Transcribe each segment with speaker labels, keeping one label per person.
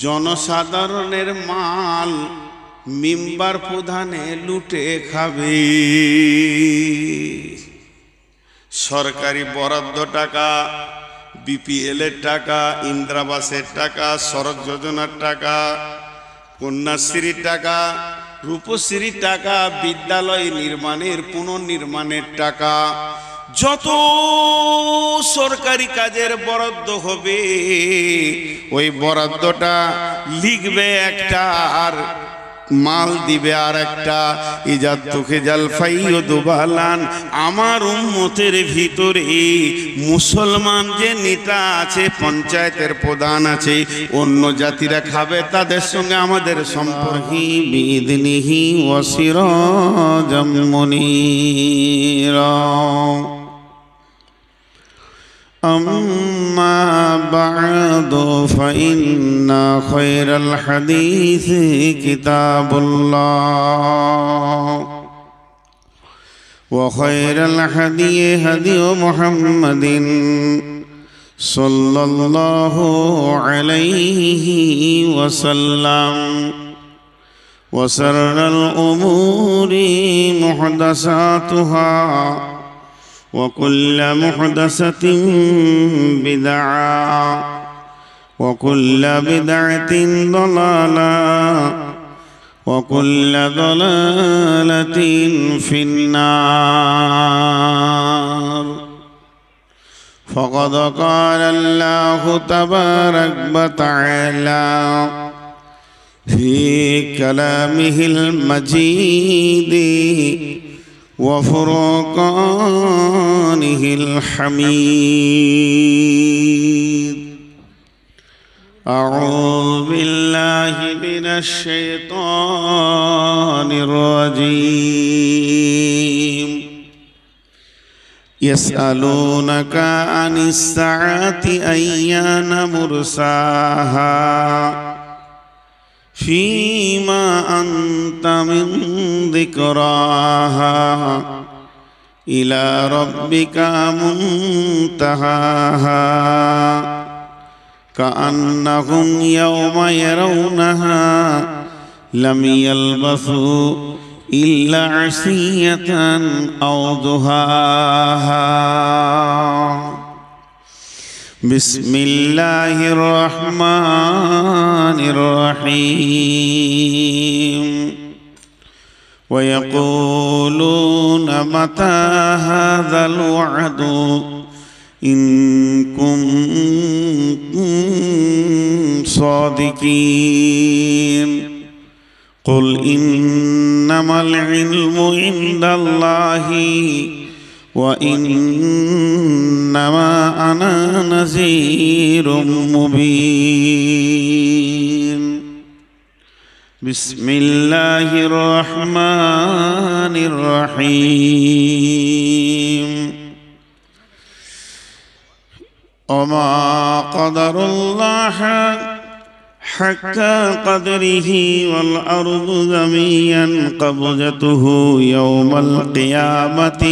Speaker 1: জনসাধারণের মাল মিম্বার প্রধানে লুটে খাবে। সরকারি বরাদ্দ টাকা, বিপিএল এর টাকা, ইন্দিরাবাসের টাকা, সড়ক যোজনার টাকা, কন্যাশ্রীর টাকা, রূপশ্রীর টাকা, বিদ্যালয় নির্মাণের পুনর্নির্মাণের টাকা, যত সরকারি কাজের বরাদ্দ হবে ওই বরাদ্দটা লিখবে একটা আর মাল দিবে আর একটা। ইজাতুকে জালফাইও দুবালান, আমার উম্মতের ভিতরে মুসলমান যে নেতা আছে, পঞ্চায়েতের প্রধান আছে, অন্য জাতিরা খাবে, তাদের সঙ্গে আমাদের সম্পর্ক বিইদনিহি ওয়া সিরাজাম মুনীরা। أما بعد فإن خير الحديث كتاب الله وخير الهدي هدي محمد صلى الله عليه وسلم وشر الأمور محدثاتها وكل محدثة بدعة وكل بدعة ضلالة وكل ضلالة في النار. فقد قال الله تبارك وتعالى في كلامه المجيد وفرقانه الحميد. أعوذ بالله من الشيطان الرجيم. يسألونك عن الساعة أيان مرساها فيما أنت من ذكراها إلى ربك منتهاها كأنهم يوم يرونها لم يلبثوا إلا عشية أو ضحاها. بسم الله الرحمن الرحيم. ويقولون متى هذا الوعد إن كنتم صادقين. قل إنما العلم عند الله وإنما أنا نذير مبين. بسم الله الرحمن الرحيم. وما قدر الله حق قدره والأرض جميعا قبضته يوم القيامة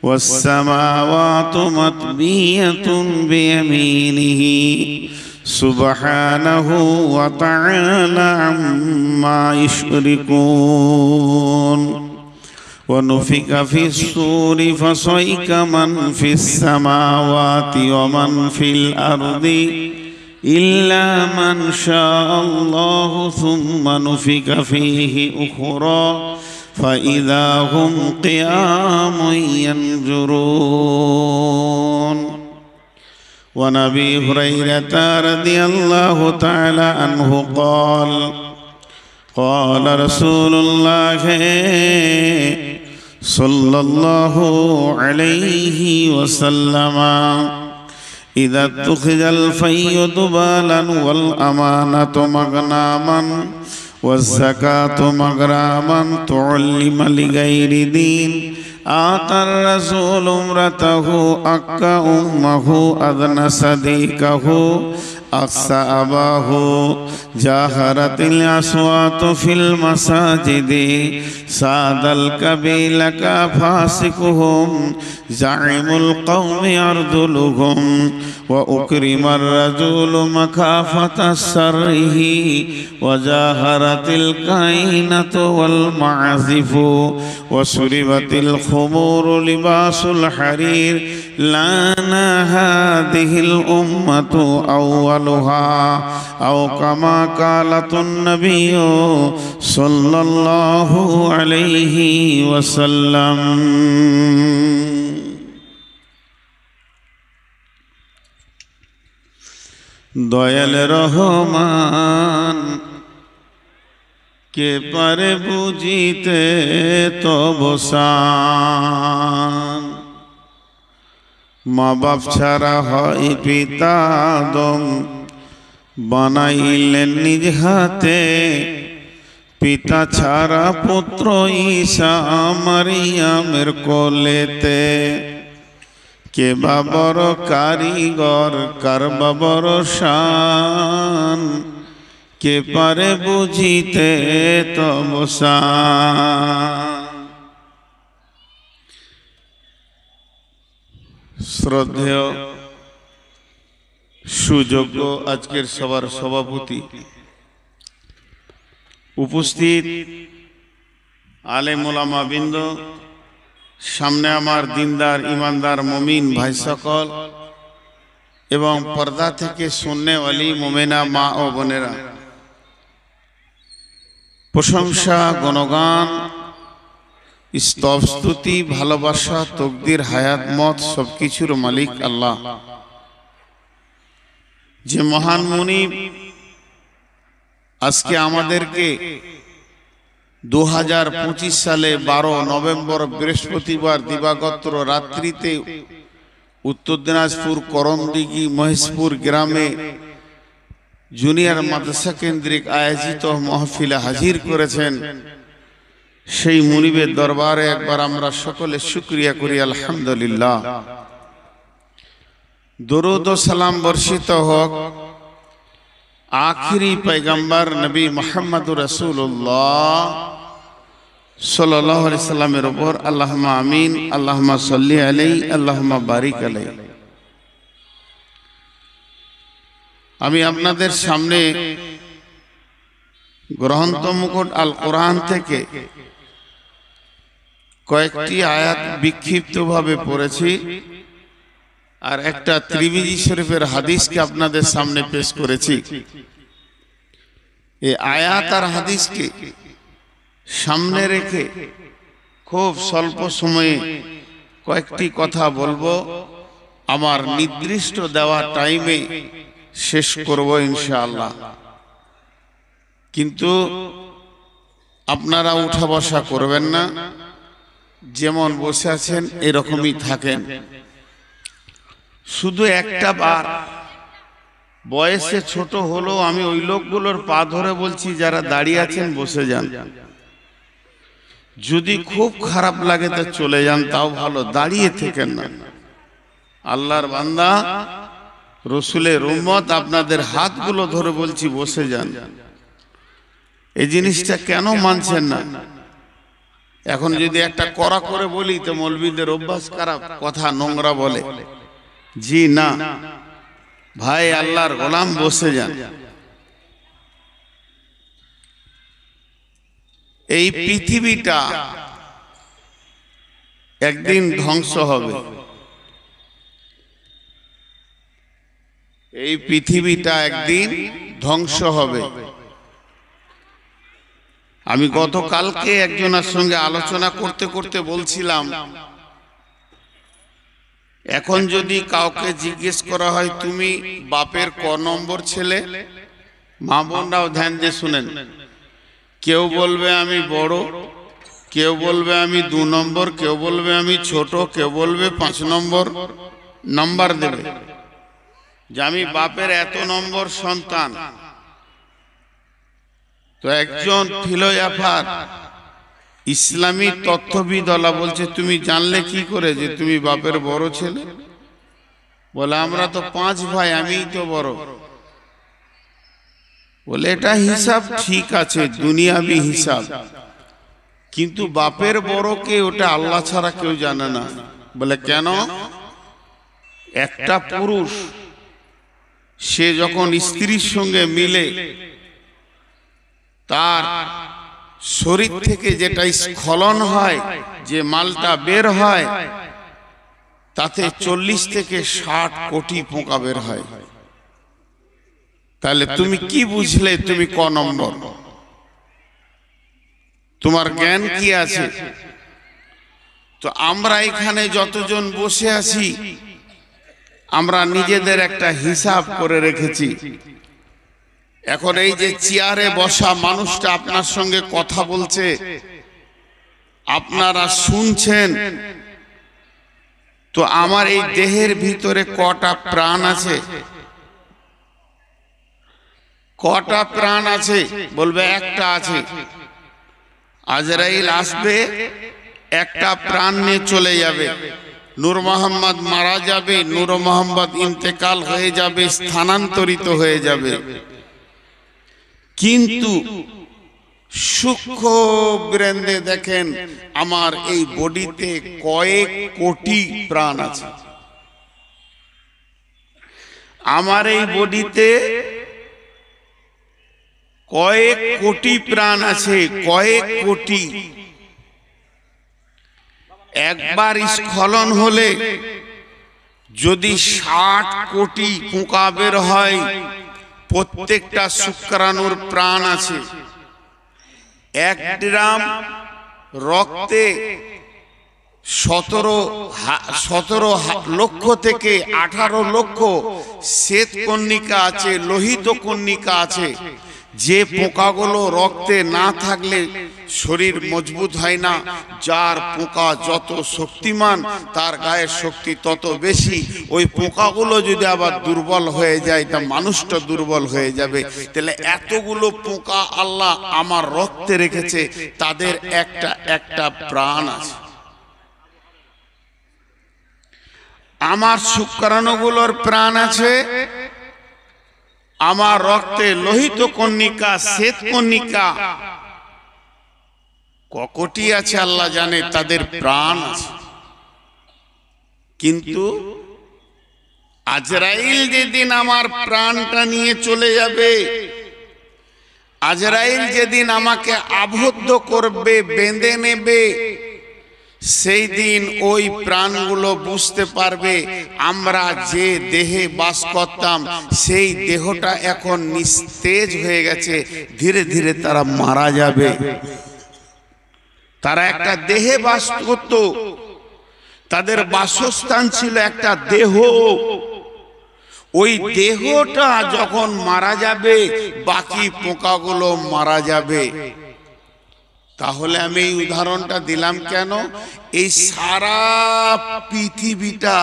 Speaker 1: والسماوات مطوية بيمينه سبحانه وتعالى عما يشركون. ونفخ في الصور فصعق من في السماوات ومن في الأرض إلا من شاء الله ثم نفخ فيه أخرى فإذا هم قيام ينظرون. ونبي هريرة رضي الله تعالى عنه قال قال رسول الله صلى الله عليه وسلم إذا اتخذ الفي ضبالا والأمانة مغناما والزكاة مغراما تعلم لغير دين آتى الرسول امرته أكا أمه أذن صديقه أقصى أباه جاهرت الأصوات في المساجد ساد القبيلة فاسقهم زعيم القوم أرذلهم وأكرم الرجل مخافة سره وجاهرت الكائنة والمعازف وسربت الخمور لباس الحرير لنا هذه الأمة أولها أو كما قالت النبي صلى الله عليه وسلم দয়াল রহমান কে পারে বুঝিতে তব শান মা বাপ ছাড়া হয় পিতা আদম বানাইলেন নিজ হাতে পিতা ছাড়া পুত্র ঈসা মারিয়ামের কোলেতে কে বা বড় কারিগর কার বা বড় শান কে পারে বুঝিতে তব শান। শ্রদ্ধেয় সুযোগ্য আজকের সবার সভাপতি, উপস্থিত আলেম ওলামা বৃন্দ, সামনে আমার দিনদার ইমানদার মুমিন ভাই সকল এবং পর্দা থেকে শুননেওয়ালি মুমিনা মা ও বোনেরা, প্রশংসা গুণগান স্তব স্তুতি ভালোবাসা তকদির হায়াত মত সবকিছুর মালিক আল্লাহ, যে মহান মুনিব আজকে আমাদেরকে 2025 সালে 12 নভেম্বর বৃহস্পতিবার দিবাগত রাত্রিতে উত্তর দিনাজপুর করমদিঘি মহেশপুর গ্রামে জুনিয়র মাদ্রাসা কেন্দ্রিক আয়োজিত মাহফিলে হাজির করেছেন। সেই মুনিবের দরবারে একবার আমরা সকলে শুকরিয়া করি আলহামদুলিল্লাহ। দরুদ ও সালাম বর্ষিত হোক आखिरी पैगंबर नबी मोहम्मद रसूलुल्लाह सल्लल्लाहु अलैहि वसल्लमेर ऊपर अल्लाहुम्मा आमीन अल्लाहुम्मा सल्ली अलैहि अल्लाहुम्मा बारिक अलैहि। আমি আপনাদের সামনে গ্রন্থ মুকুট আল কোরআন থেকে কয়েকটি আয়াত বিক্ষিপ্তভাবে পড়েছি আর একটা ত্রিমিজি শরীফের হাদিসকে আপনাদের সামনে পেশ করেছি। এই আয়াত আর হাদিসকে সামনে রেখে খুব স্বল্প সময়ে কয়েকটি কথা বলবো, আমার নির্দিষ্ট দেওয়া টাইমে শেষ করব ইনশাআল্লাহ। কিন্তু আপনারা উঠা বসা করবেন না, যেমন বসে আছেন এরকমই থাকেন। শুধু একটা বার বয়সে ছোট হলো আমি ওই লোকগুলোর পা ধরে বলছি যারা দাঁড়িয়ে আছেন বসে যান, যদি খুব খারাপ লাগে তা চলে যান, তাও ভালো, দাঁড়িয়ে থেকেন না। আল্লাহর বান্দা রসুলের উম্মত, আপনাদের হাতগুলো ধরে বলছি বসে যান। এই জিনিসটা কেন মানছেন না? এখন যদি একটা কড়া করে বলি তো মৌলবীদের অভ্যাস খারাপ, কথা নোংরা বলে। জি না ভাই, আল্লাহর গোলাম বসে যান। এই পৃথিবীটা একদিন ধ্বংস হবে, এই পৃথিবীটা একদিন ধ্বংস হবে। আমি গতকালকে একজনের সঙ্গে আলোচনা করতে করতে বলছিলাম, এখন যদি কাউকে জিজ্ঞেস করা হয় তুমি বাপের ক নম্বর ছেলে, মা বোনরাও ধ্যান দিয়ে শুনেন, কেউ বলবে আমি বড়, কেউ বলবে আমি 2 নম্বর, কেউ বলবে আমি ছোট, কেউ বলবে 5 নম্বর, নাম্বার দেবে যে আমি বাপের এত নম্বর সন্তান। তো একজন ফিলোসফার ইসলামী তত্ত্ববিদলা বলছে তুমি জানলে কি করে যে তুমি বাপের বড় ছেলে? বলে আমরা তো 5 ভাই, আমিই তো বড়। বলে এটা হিসাব ঠিক আছে, দুনিয়াবি হিসাব, কিন্তু বাপের বড়কে ওটা আল্লাহ ছাড়া কেউ জানে না। বলে কেন? একটা পুরুষ সে যখন স্ত্রীর সঙ্গে মিলে তার শরীর থেকে যেটা স্খলন হয়, যে মালটা বের হয়, তাতে 40 থেকে 60 কোটি পোকা বের হয়। তাহলে তুমি কি বুঝলে? তুমি ক নম্বর? তোমার জ্ঞান কি আছে? তো আমরা এখানে যতজন বসে আছি, আমরা নিজেদের একটা হিসাব করে রেখেছি। এখন এই যে চেয়ারে বসা মানুষটা আপনার সঙ্গে কথা বলছে, আপনারা শুনছেন, তো আমার এই দেহের ভিতরে কটা প্রাণ আছে? কটা প্রাণ আছে? বলবে একটা আছে। আজরাইল আসবে, একটা প্রাণ নিয়ে চলে যাবে। নূর মোহাম্মদ মারা যাবে, নূর মোহাম্মদ ইন্তেকাল হয়ে যাবে, স্থানান্তরিত হয়ে যাবে। কিন্তু সূক্ষ্ম ব্রেন্দে দেখেন আমার এই বডিতে কয়েক কোটি প্রাণ আছে। আমার এই বডিতে কয়েক কোটি প্রাণ আছে, কয়েক কোটি। একবার স্খলন হলে যদি 60 কোটি পোকা বের হয়, প্রত্যেকটা শুক্রাণুর প্রাণ আছে। 1 গ্রাম রক্তে 17 লক্ষ থেকে 18 লক্ষ শ্বেত কণিকা আছে, লোহিত কণিকা আছে। যে পোকাগুলো রক্তে না থাকলে শরীর মজবুত হয় না। যার পোকা যত শক্তিমান, তার গায়ের শক্তি তত বেশি। ওই পোকাগুলো যদি আবার দুর্বল হয়ে যায়, তা মানুষটা দুর্বল হয়ে যাবে। তাহলে এতগুলো পোকা আল্লাহ আমার রক্তে রেখেছে, তাদের একটা একটা প্রাণ আছে। আমার শুক্রাণুগুলোর প্রাণ আছে। আমার রক্তে লোহিত কণিকা, শ্বেত কণিকা ককটি আছে আল্লাহ জানে, তাদের প্রাণ আছে। কিন্তু আজরাইল যেদিন আমার প্রাণটা নিয়ে চলে যাবে, আজরাইল যেদিন আমাকে আবদ্ধ করবে, বেঁধে নেবে, সেই দিন ওই প্রাণগুলো বুঝতে পারবে আমরা যে দেহে বাস করতাম, সেই দেহটা এখন নিস্তেজ হয়ে গেছে। ধীরে ধীরে তারা মারা যাবে। তারা একটা দেহে বাস করত, তাদের বাসস্থান ছিল একটা দেহ। ওই দেহটা যখন মারা যাবে, বাকি পোকাগুলো মারা যাবে। তাহলে আমি এই উদাহরণটা দিলাম কেন? এই সারা পৃথিবীটা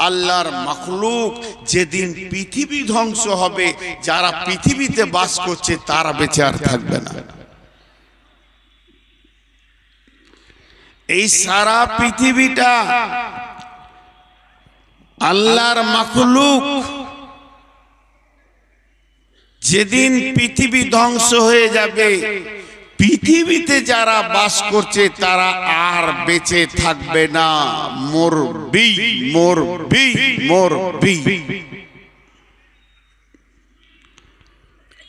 Speaker 1: আল্লাহর মাখলুক, যেদিন পৃথিবী ধ্বংস হবে, যারা পৃথিবীতে বাস করছে তারা বেঁচে আর থাকবে না। এই সারা পৃথিবীটা আল্লাহর মাখলুক, যেদিন পৃথিবী ধ্বংস হয়ে যাবে, পৃথিবীতে যারা বাস করছে তারা আর বেঁচে থাকবে না, মরবি মরবি মরবি।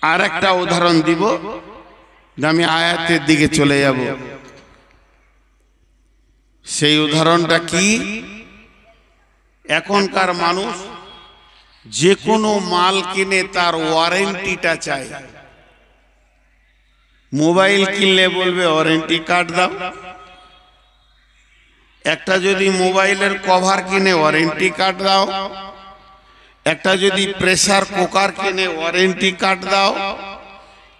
Speaker 1: আর একটা উদাহরণ দিব, আমি আয়াতের দিকে চলে যাব। সেই উদাহরণটা কি? এখনকার মানুষ যে কোনো মাল কিনে তার ওয়ারেন্টিটা চায়। মোবাইল কিনলে বলবে ওয়ারেন্টি কার্ড দাও। একটা যদি মোবাইলের কভার কিনে ওয়ারেন্টি কার্ড দাও। একটা যদি প্রেসার কুকার কিনে ওয়ারেন্টি কার্ড দাও।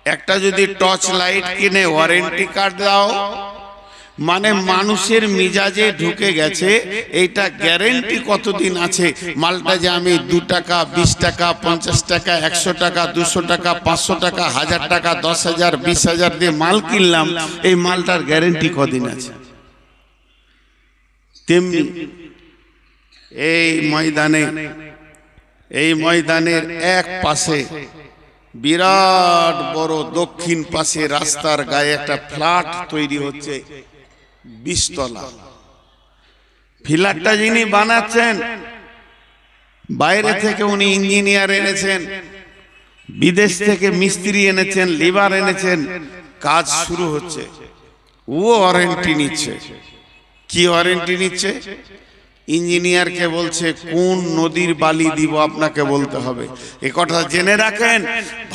Speaker 1: একটা যদি টর্চ লাইট কিনে ওয়ারেন্টি কার্ড দাও। মানে মানুষের মিজাজে ঢুকে গেছে এইটা গ্যারেন্টি কতদিন আছে। মালটা যে আমি 2 টাকা, 20 টাকা, 50 টাকা, 100 টাকা, 200 টাকা, 500 টাকা, 1000 টাকা, 10,000, 20,000 দিয়ে মাল কিনলাম, এই মালটার গ্যারেন্টি কদিন আছে? তেমনি এই ময়দানের এক পাশে বিরাট বড় দক্ষিণ পাশে রাস্তার গায়ে একটা ফ্ল্যাট তৈরি হচ্ছে 20 তলা। ফ্ল্যাটটা যিনি বানাচ্ছেন বাইরে থেকে উনি ইঞ্জিনিয়ার এনেছেন, বিদেশ থেকে মিস্ত্রি এনেছেন, লেবার এনেছেন, কাজ শুরু হচ্ছে। ও ওয়ারেন্টি নিচ্ছে। কি ওয়ারেন্টি নিচ্ছে? ইঞ্জিনিয়ারকে বলছে কোন নদীর বালি দিব আপনাকে বলতে হবে। এ কথা জেনে রাখেন,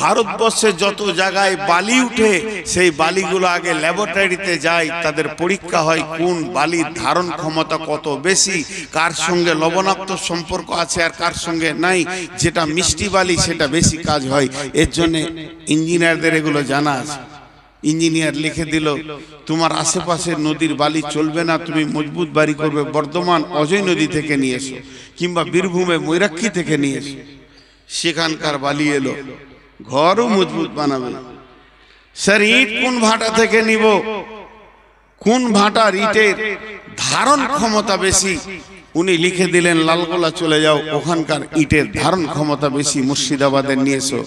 Speaker 1: ভারতবর্ষে যত জায়গায় বালি উঠে সেই বালিগুলো আগে ল্যাবরেটরিতে যায়, তাদের পরীক্ষা হয় কোন বালির ধারণ ক্ষমতা কত বেশি, কার সঙ্গে লবণাক্ত সম্পর্ক আছে আর কার সঙ্গে নাই। যেটা মিষ্টি বালি সেটা বেশি কাজ হয়। এর জন্য ইঞ্জিনিয়ারদের এগুলো জানা আছে। ইঞ্জিনিয়ার লিখে দিল তোমার আশেপাশের নদীর বালি চলবে না, তুমি মজবুত বাড়ি করবে বর্ধমান অজয় নদী থেকে নিয়ে এসো, কিংবা বীরভূমে ময়ূরাক্ষী থেকে নিয়ে এসো। সেখানকার বালি এলো, ঘরও মজবুত বানাবে। স্যার ইট কোন ভাটা থেকে নিব? কোন ভাটার ইটের ধারণ ক্ষমতা বেশি? উনি লিখে দিলেন লালগোলা চলে যাও, ওখানকার ইটের ধারণ ক্ষমতা বেশি, মুর্শিদাবাদের নিয়ে এসো।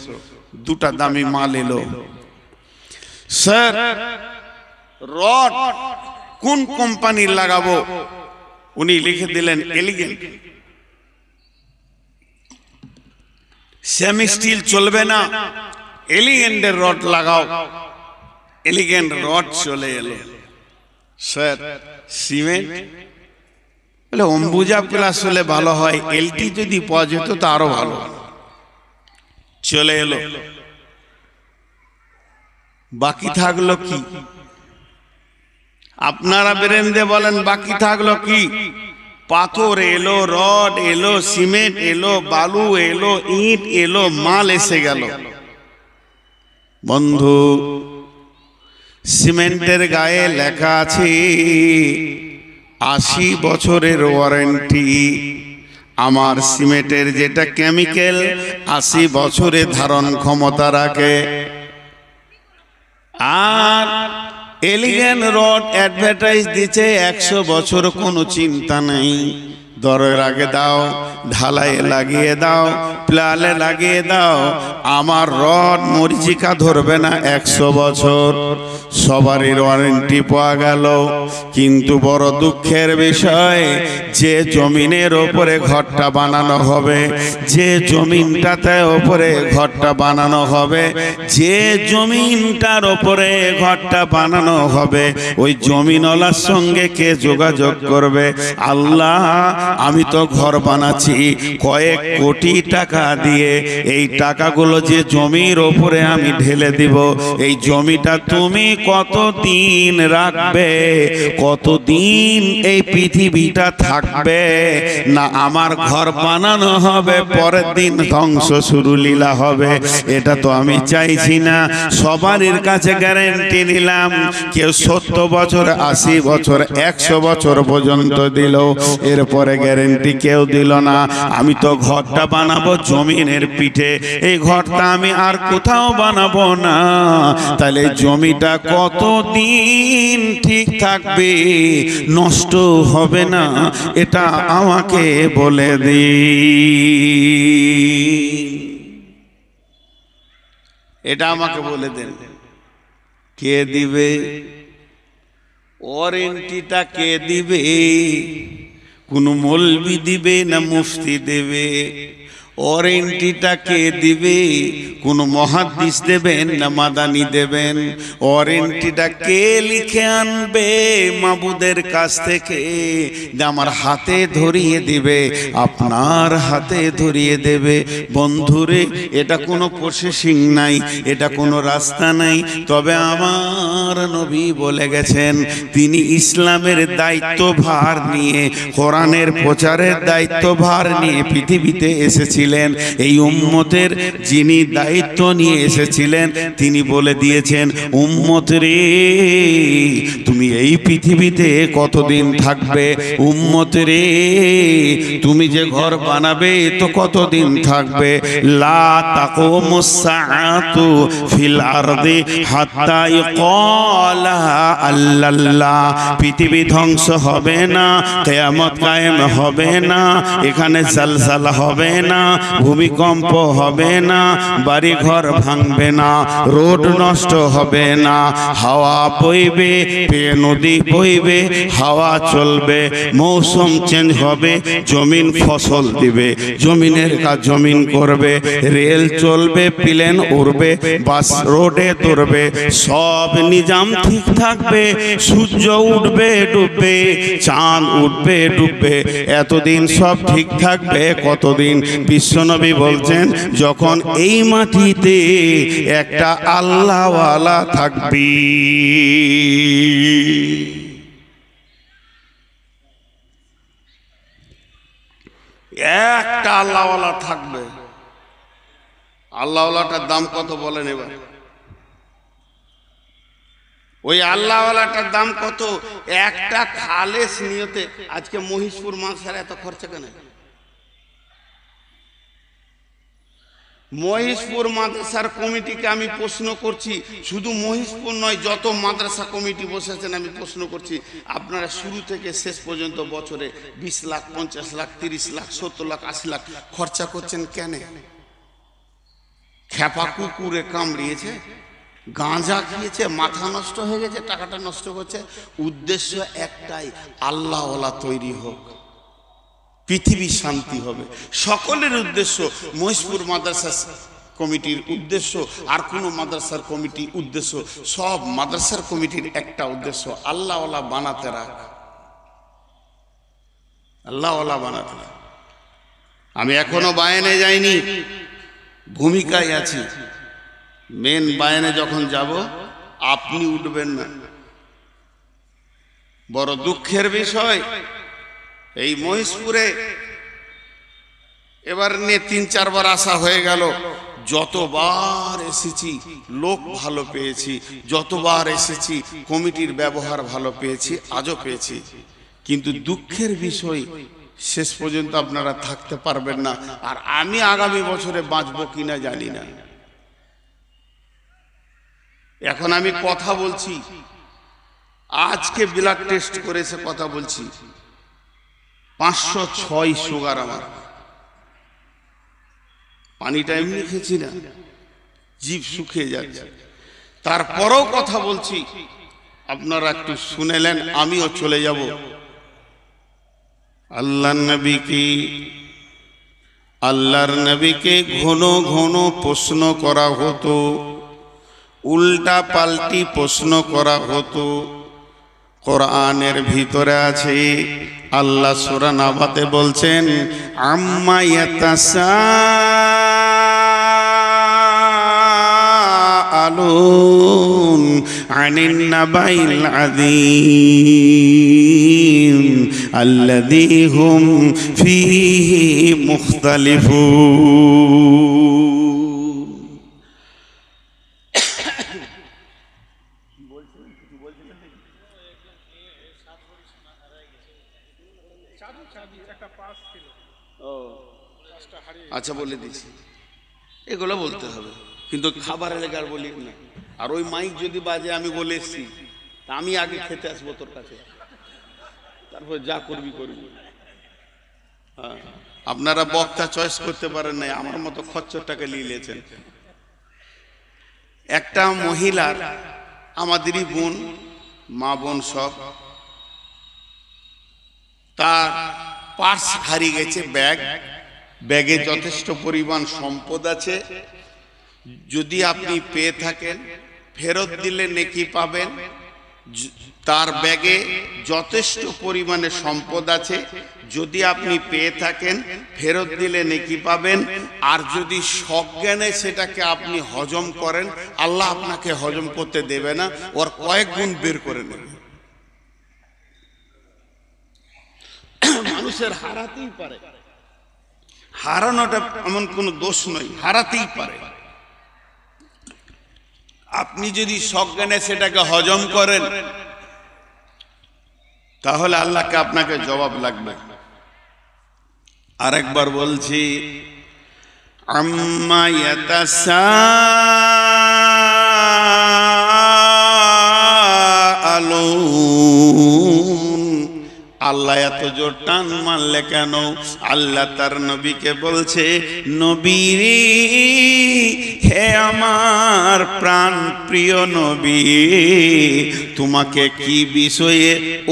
Speaker 1: দুটা দামি মাল এলো। স্যার রড কোন কোম্পানির লাগাবো? উনি লিখে দিলেন এলিগেন্ট। সেমি স্টিল চলবে না, এলিগেন্টের রড লাগাও। এলিগেন্ট রড চলে এলো। স্যার সিমেন্ট বলে অম্বুজা প্লাস হলে ভালো হয়, এলটি যদি পাওয়া যেত তো আরো ভালো। চলে এলো। বাকি থাকলো কি? আপনারা বেরেন্দে বলেন বাকি থাকলো কি? পাথর এলো, রড এলো, সিমেন্ট এলো, বালু এলো, ইট এলো, মাল এসে গেল। বন্ধু, সিমেন্টের গায়ে লেখা আছে 80 বছরের ওয়ারেন্টি। আমার সিমেন্টের যেটা কেমিক্যাল 80 বছরের ধারণ ক্ষমতা রাখে। আর এলিগেন্ট রড অ্যাডভার্টাইজ দিচ্ছে 100 বছর, কোনো চিন্তা নেই। দরের আগে দাও, ঢালাইয়ে লাগিয়ে দাও, প্লালে লাগিয়ে দাও, আমার রড মরিচিকা ধরবে না 100 বছর। সবারই ওয়ারেন্টি পাওয়া গেল। কিন্তু বড় দুঃখের বিষয়, যে জমিনের ওপরে ঘরটা বানানো হবে, যে জমিনটাতে ওপরে ঘরটা বানানো হবে, যে জমিনটার ওপরে ঘরটা বানানো হবে, ওই জমিনওয়ালার সঙ্গে কে যোগাযোগ করবে? আল্লাহ, আমি তো ঘর বানাচ্ছি কয়েক কোটি টাকা দিয়ে, এই টাকাগুলো যে জমির ওপরে আমি ঢেলে দিব, এই জমিটা তুমি কতদিন রাখবে? কতদিন এই পৃথিবীটা থাকবে? না আমার ঘর বানানো হবে, পরের দিন ধ্বংস শুরু লীলা হবে। এটা তো আমি চাইছি না। সবারই কাছে গ্যারেন্টি নিলাম, কেউ 70 বছর, 80 বছর, 100 বছর পর্যন্ত দিল, এরপরে গ্যারেন্টি কেউ দিল না। আমি তো ঘরটা বানাবো জমিনের পিঠে, এই ঘরটা আমি আর কোথাও বানাবো না। তাহলে জমিটা কতদিন ঠিক থাকবে, নষ্ট হবে না, এটা আমাকে বলে দিন। এটা আমাকে বলে দেন, কে দিবে? ওয়ারেন্টিটা কে দিবে? কোন মৌলবি দিবে না মুফতি দেবে? ওয়ারেন্টিটা কে দিবে? কোন মুহাদ্দিস দেবেন না মাদানি দেবেন? ওয়ারেন্টিটা কে লিখে আনবে মাবুদের কাছ থেকে? যে আমার হাতে ধরিয়ে দিবে, আপনার হাতে ধরিয়ে দেবে। বন্ধুরে, এটা কোনো প্রসেসিং নাই, এটা কোনো রাস্তা নাই। তবে আমার নবী বলে গেছেন, তিনি ইসলামের দায়িত্বভার নিয়ে, কোরআনের প্রচারের দায়িত্বভার নিয়ে পৃথিবীতে এসেছিলেন। এই উম্মতের যিনি দায়িত্ব নিয়ে এসেছিলেন, তিনি বলে দিয়েছেন, উম্মত রে, তুমি এই পৃথিবীতে কতদিন থাকবে? উম্মত রে, তুমি যে ঘর বানাবে তো কতদিন থাকবে? লা তাকুমুস সাআতু ফিল আরদি হাত্তা ইকালা আল্লাল্লাহ। পৃথিবী ধ্বংস হবে না, কিয়ামত কায়েম হবে না, এখানে জালজালা হবে না,
Speaker 2: ভূমিকম্প হবে না, বাড়ি ঘর ভাঙবে না, রোড নষ্ট হবে না, হাওয়া বইবে, নদী বইবে, হাওয়া চলবে, মৌসুম চেঞ্জ হবে, জমিন ফসল দিবে, জমিনের কাজ জমিন করবে, রেল চলবে, প্লেন উড়বে, বাস রোডে দৌড়বে, সব নিজাম ঠিক থাকবে, সূর্য উঠবে ডুববে, চাঁদ উঠবে ডুববে, এতদিন সব ঠিক থাকবে। কতদিন? বিশ্বনবী বলছেন যখন এই মাটিতে একটা আল্লাহওয়ালা থাকবে।
Speaker 1: একটা আল্লাহওয়ালা থাকবে। আল্লাহওয়ালাটার দাম কত বলেন এবার? ওই আল্লাহওয়ালাটার দাম কত? একটা খালেস নিয়তে। আজকে মহিষপুর মাদ্রাসার এত খরচা কেন? মহিষপুর মাদ্রাসার কমিটিকে আমি প্রশ্ন করছি, শুধু মহিষপুর নয়, যত মাদ্রাসা কমিটি বসেছেন আমি প্রশ্ন করছি, আপনারা শুরু থেকে শেষ পর্যন্ত বছরে 20 লাখ, 50 লাখ, 30 লাখ, 70 লাখ, 80 লাখ খরচা করছেন কেন? খেপা কুকুরে কামড়িয়েছে, গাঁজা খেয়েছে, মাথা নষ্ট হয়ে গেছে, টাকাটা নষ্ট করছে। উদ্দেশ্য একটাই, আল্লাহওয়ালা তৈরি হোক, পৃথিবী শান্তি হবে, সকলের উদ্দেশ্য। মহিষপুর মাদ্রাসা কমিটির উদ্দেশ্য আর কোন মাদ্রাসার কমিটি উদ্দেশ্য, সব মাদ্রাসার কমিটির একটা উদ্দেশ্য, আল্লাহওয়ালা বানাতে রাখ, আল্লাহওয়ালা বানাতে রাখ। আমি এখনো বায়ানে যাইনি, ভূমিকায় আছি। মেন বায়ানে যখন যাব আপনি উঠবেন না। বড় দুঃখের বিষয়, এই মহিষপুরে এবার নিয়ে 3-4 বার আসা হয়ে গেল। যতবার এসেছি লোক ভালো পেয়েছি, যতবার এসেছি কমিটির ব্যবহার ভালো পেয়েছি, আজও পেয়েছি। কিন্তু দুঃখের বিষয়, শেষ পর্যন্ত আপনারা থাকতে পারবেন না। আর আমি আগামী বছরে বাঁচবো কিনা জানি না। এখন আমি কথা বলছি, আজকে ব্লাড টেস্ট করেছে, কথা বলছি, 506 সুগার আমার। পানিটা এমনি খেয়েছি না, জিভ শুকিয়ে যাচ্ছে। তারপরেও কথা বলছি, আপনারা একটু শুনেলেন, আমিও চলে যাব। আল্লাহর নবীকে ঘন ঘন প্রশ্ন করা হতো, উল্টা পাল্টি প্রশ্ন করা হতো। কোরআনের ভিতরে আছে, আল্লাহ সূরা নাবাতে বলছেন, আম্মা ইয়াতাসাআলুন আনিন নাবাইল আযীম আল্লাযী হুম ফীহি মুখতালিফুন। আচ্ছা বলে দিচ্ছি, এগুলো বলতে হবে, কিন্তু খাবারের লেগার বলি না। আর ওই মাইক যদি বাজে আমি বলে এসছি, তা আমি আগে খেতে আসবো তোর কাছে, তারপর যা করবি করবি। হ্যাঁ, আপনারা বক্তা চয়েস করতে পারেন নাই, আমার মতো খচ্চরটাকে নিয়েছেন। একটা মহিলার, আমাদেরই বোন, মা বোন সব, তার পার্স হারিয়ে গেছে, ব্যাগে যথেষ্ট পরিমাণ সম্পদ আছে। যদি আপনি পেয়ে থাকেন, ফেরত দিলে নেকি পাবেন। তার ব্যাগে যথেষ্ট পরিমাণে সম্পদ আছে, যদি আপনি পেয়ে থাকেন ফেরত দিলে নেকি পাবেন। আর যদি সজ্ঞানে সেটাকে আপনি হজম করেন, আল্লাহ আপনাকে হজম করতে দেবে না, ওর কয়েক গুণ বের করে নেবে। মানুষের হারাতেই পারে, হারানোটা এমন কোনো দোষ নয়, হারাতেই পারে। আপনি যদি সজ্ঞানে সেটাকে হজম করেন, তাহলে আল্লাহকে আপনাকে জবাব লাগবে। আরেকবার বলছি, আম্মা ইয়াতাসাআলুন, আল্লাহ এত
Speaker 2: এত জোর টান মারলে কেন? আল্লাহ তার নবীকে বলছে, নবী রে, হে আমার প্রাণ প্রিয় নবী, তোমাকে কি বিষয়ে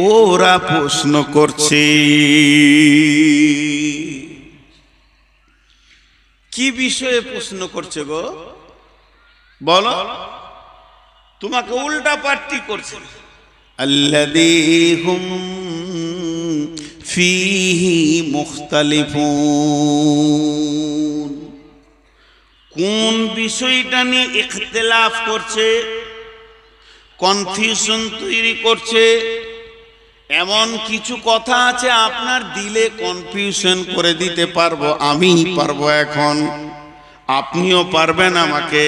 Speaker 2: ওরা প্রশ্ন করছে? কি বিষয়ে প্রশ্ন করছে গো? বলো। তোমাকে উল্টা পাল্টি করছে। আল্লাযী হুম ফীহি মুখতালিফুন, কোন বিষয়টা নিয়ে ইখতিলাফ করছে, কনফিউশন তৈরি করছে। এমন কিছু কথা আছে আপনার দিলে কনফিউশন করে দিতে পারবো, আমি পারবো। এখন আপনিও পারবেন আমাকে।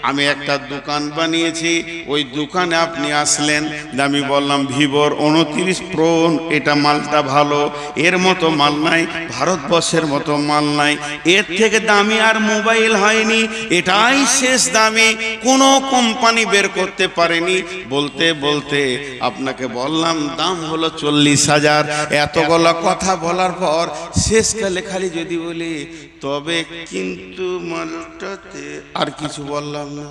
Speaker 2: আমি একটা দোকান বানিয়েছি, ওই দোকানে আপনি আসলেন, আমি বললাম ভিভোর 29 প্রো এটা মালটা ভালো, এর মতো মাল নাই, ভারতবর্ষের মতো মাল নাই, এর থেকে দামি আর মোবাইল হয়নি, এটাই শেষ দামি, কোনো কোম্পানি বের করতে পারেনি। বলতে বলতে আপনাকে বললাম দাম হলো 40,000। এতগুলো কথা বলার পর শেষকালে খালি যদি বলি তবে কিন্তু মালটাতে, আর কিছু বললাম না,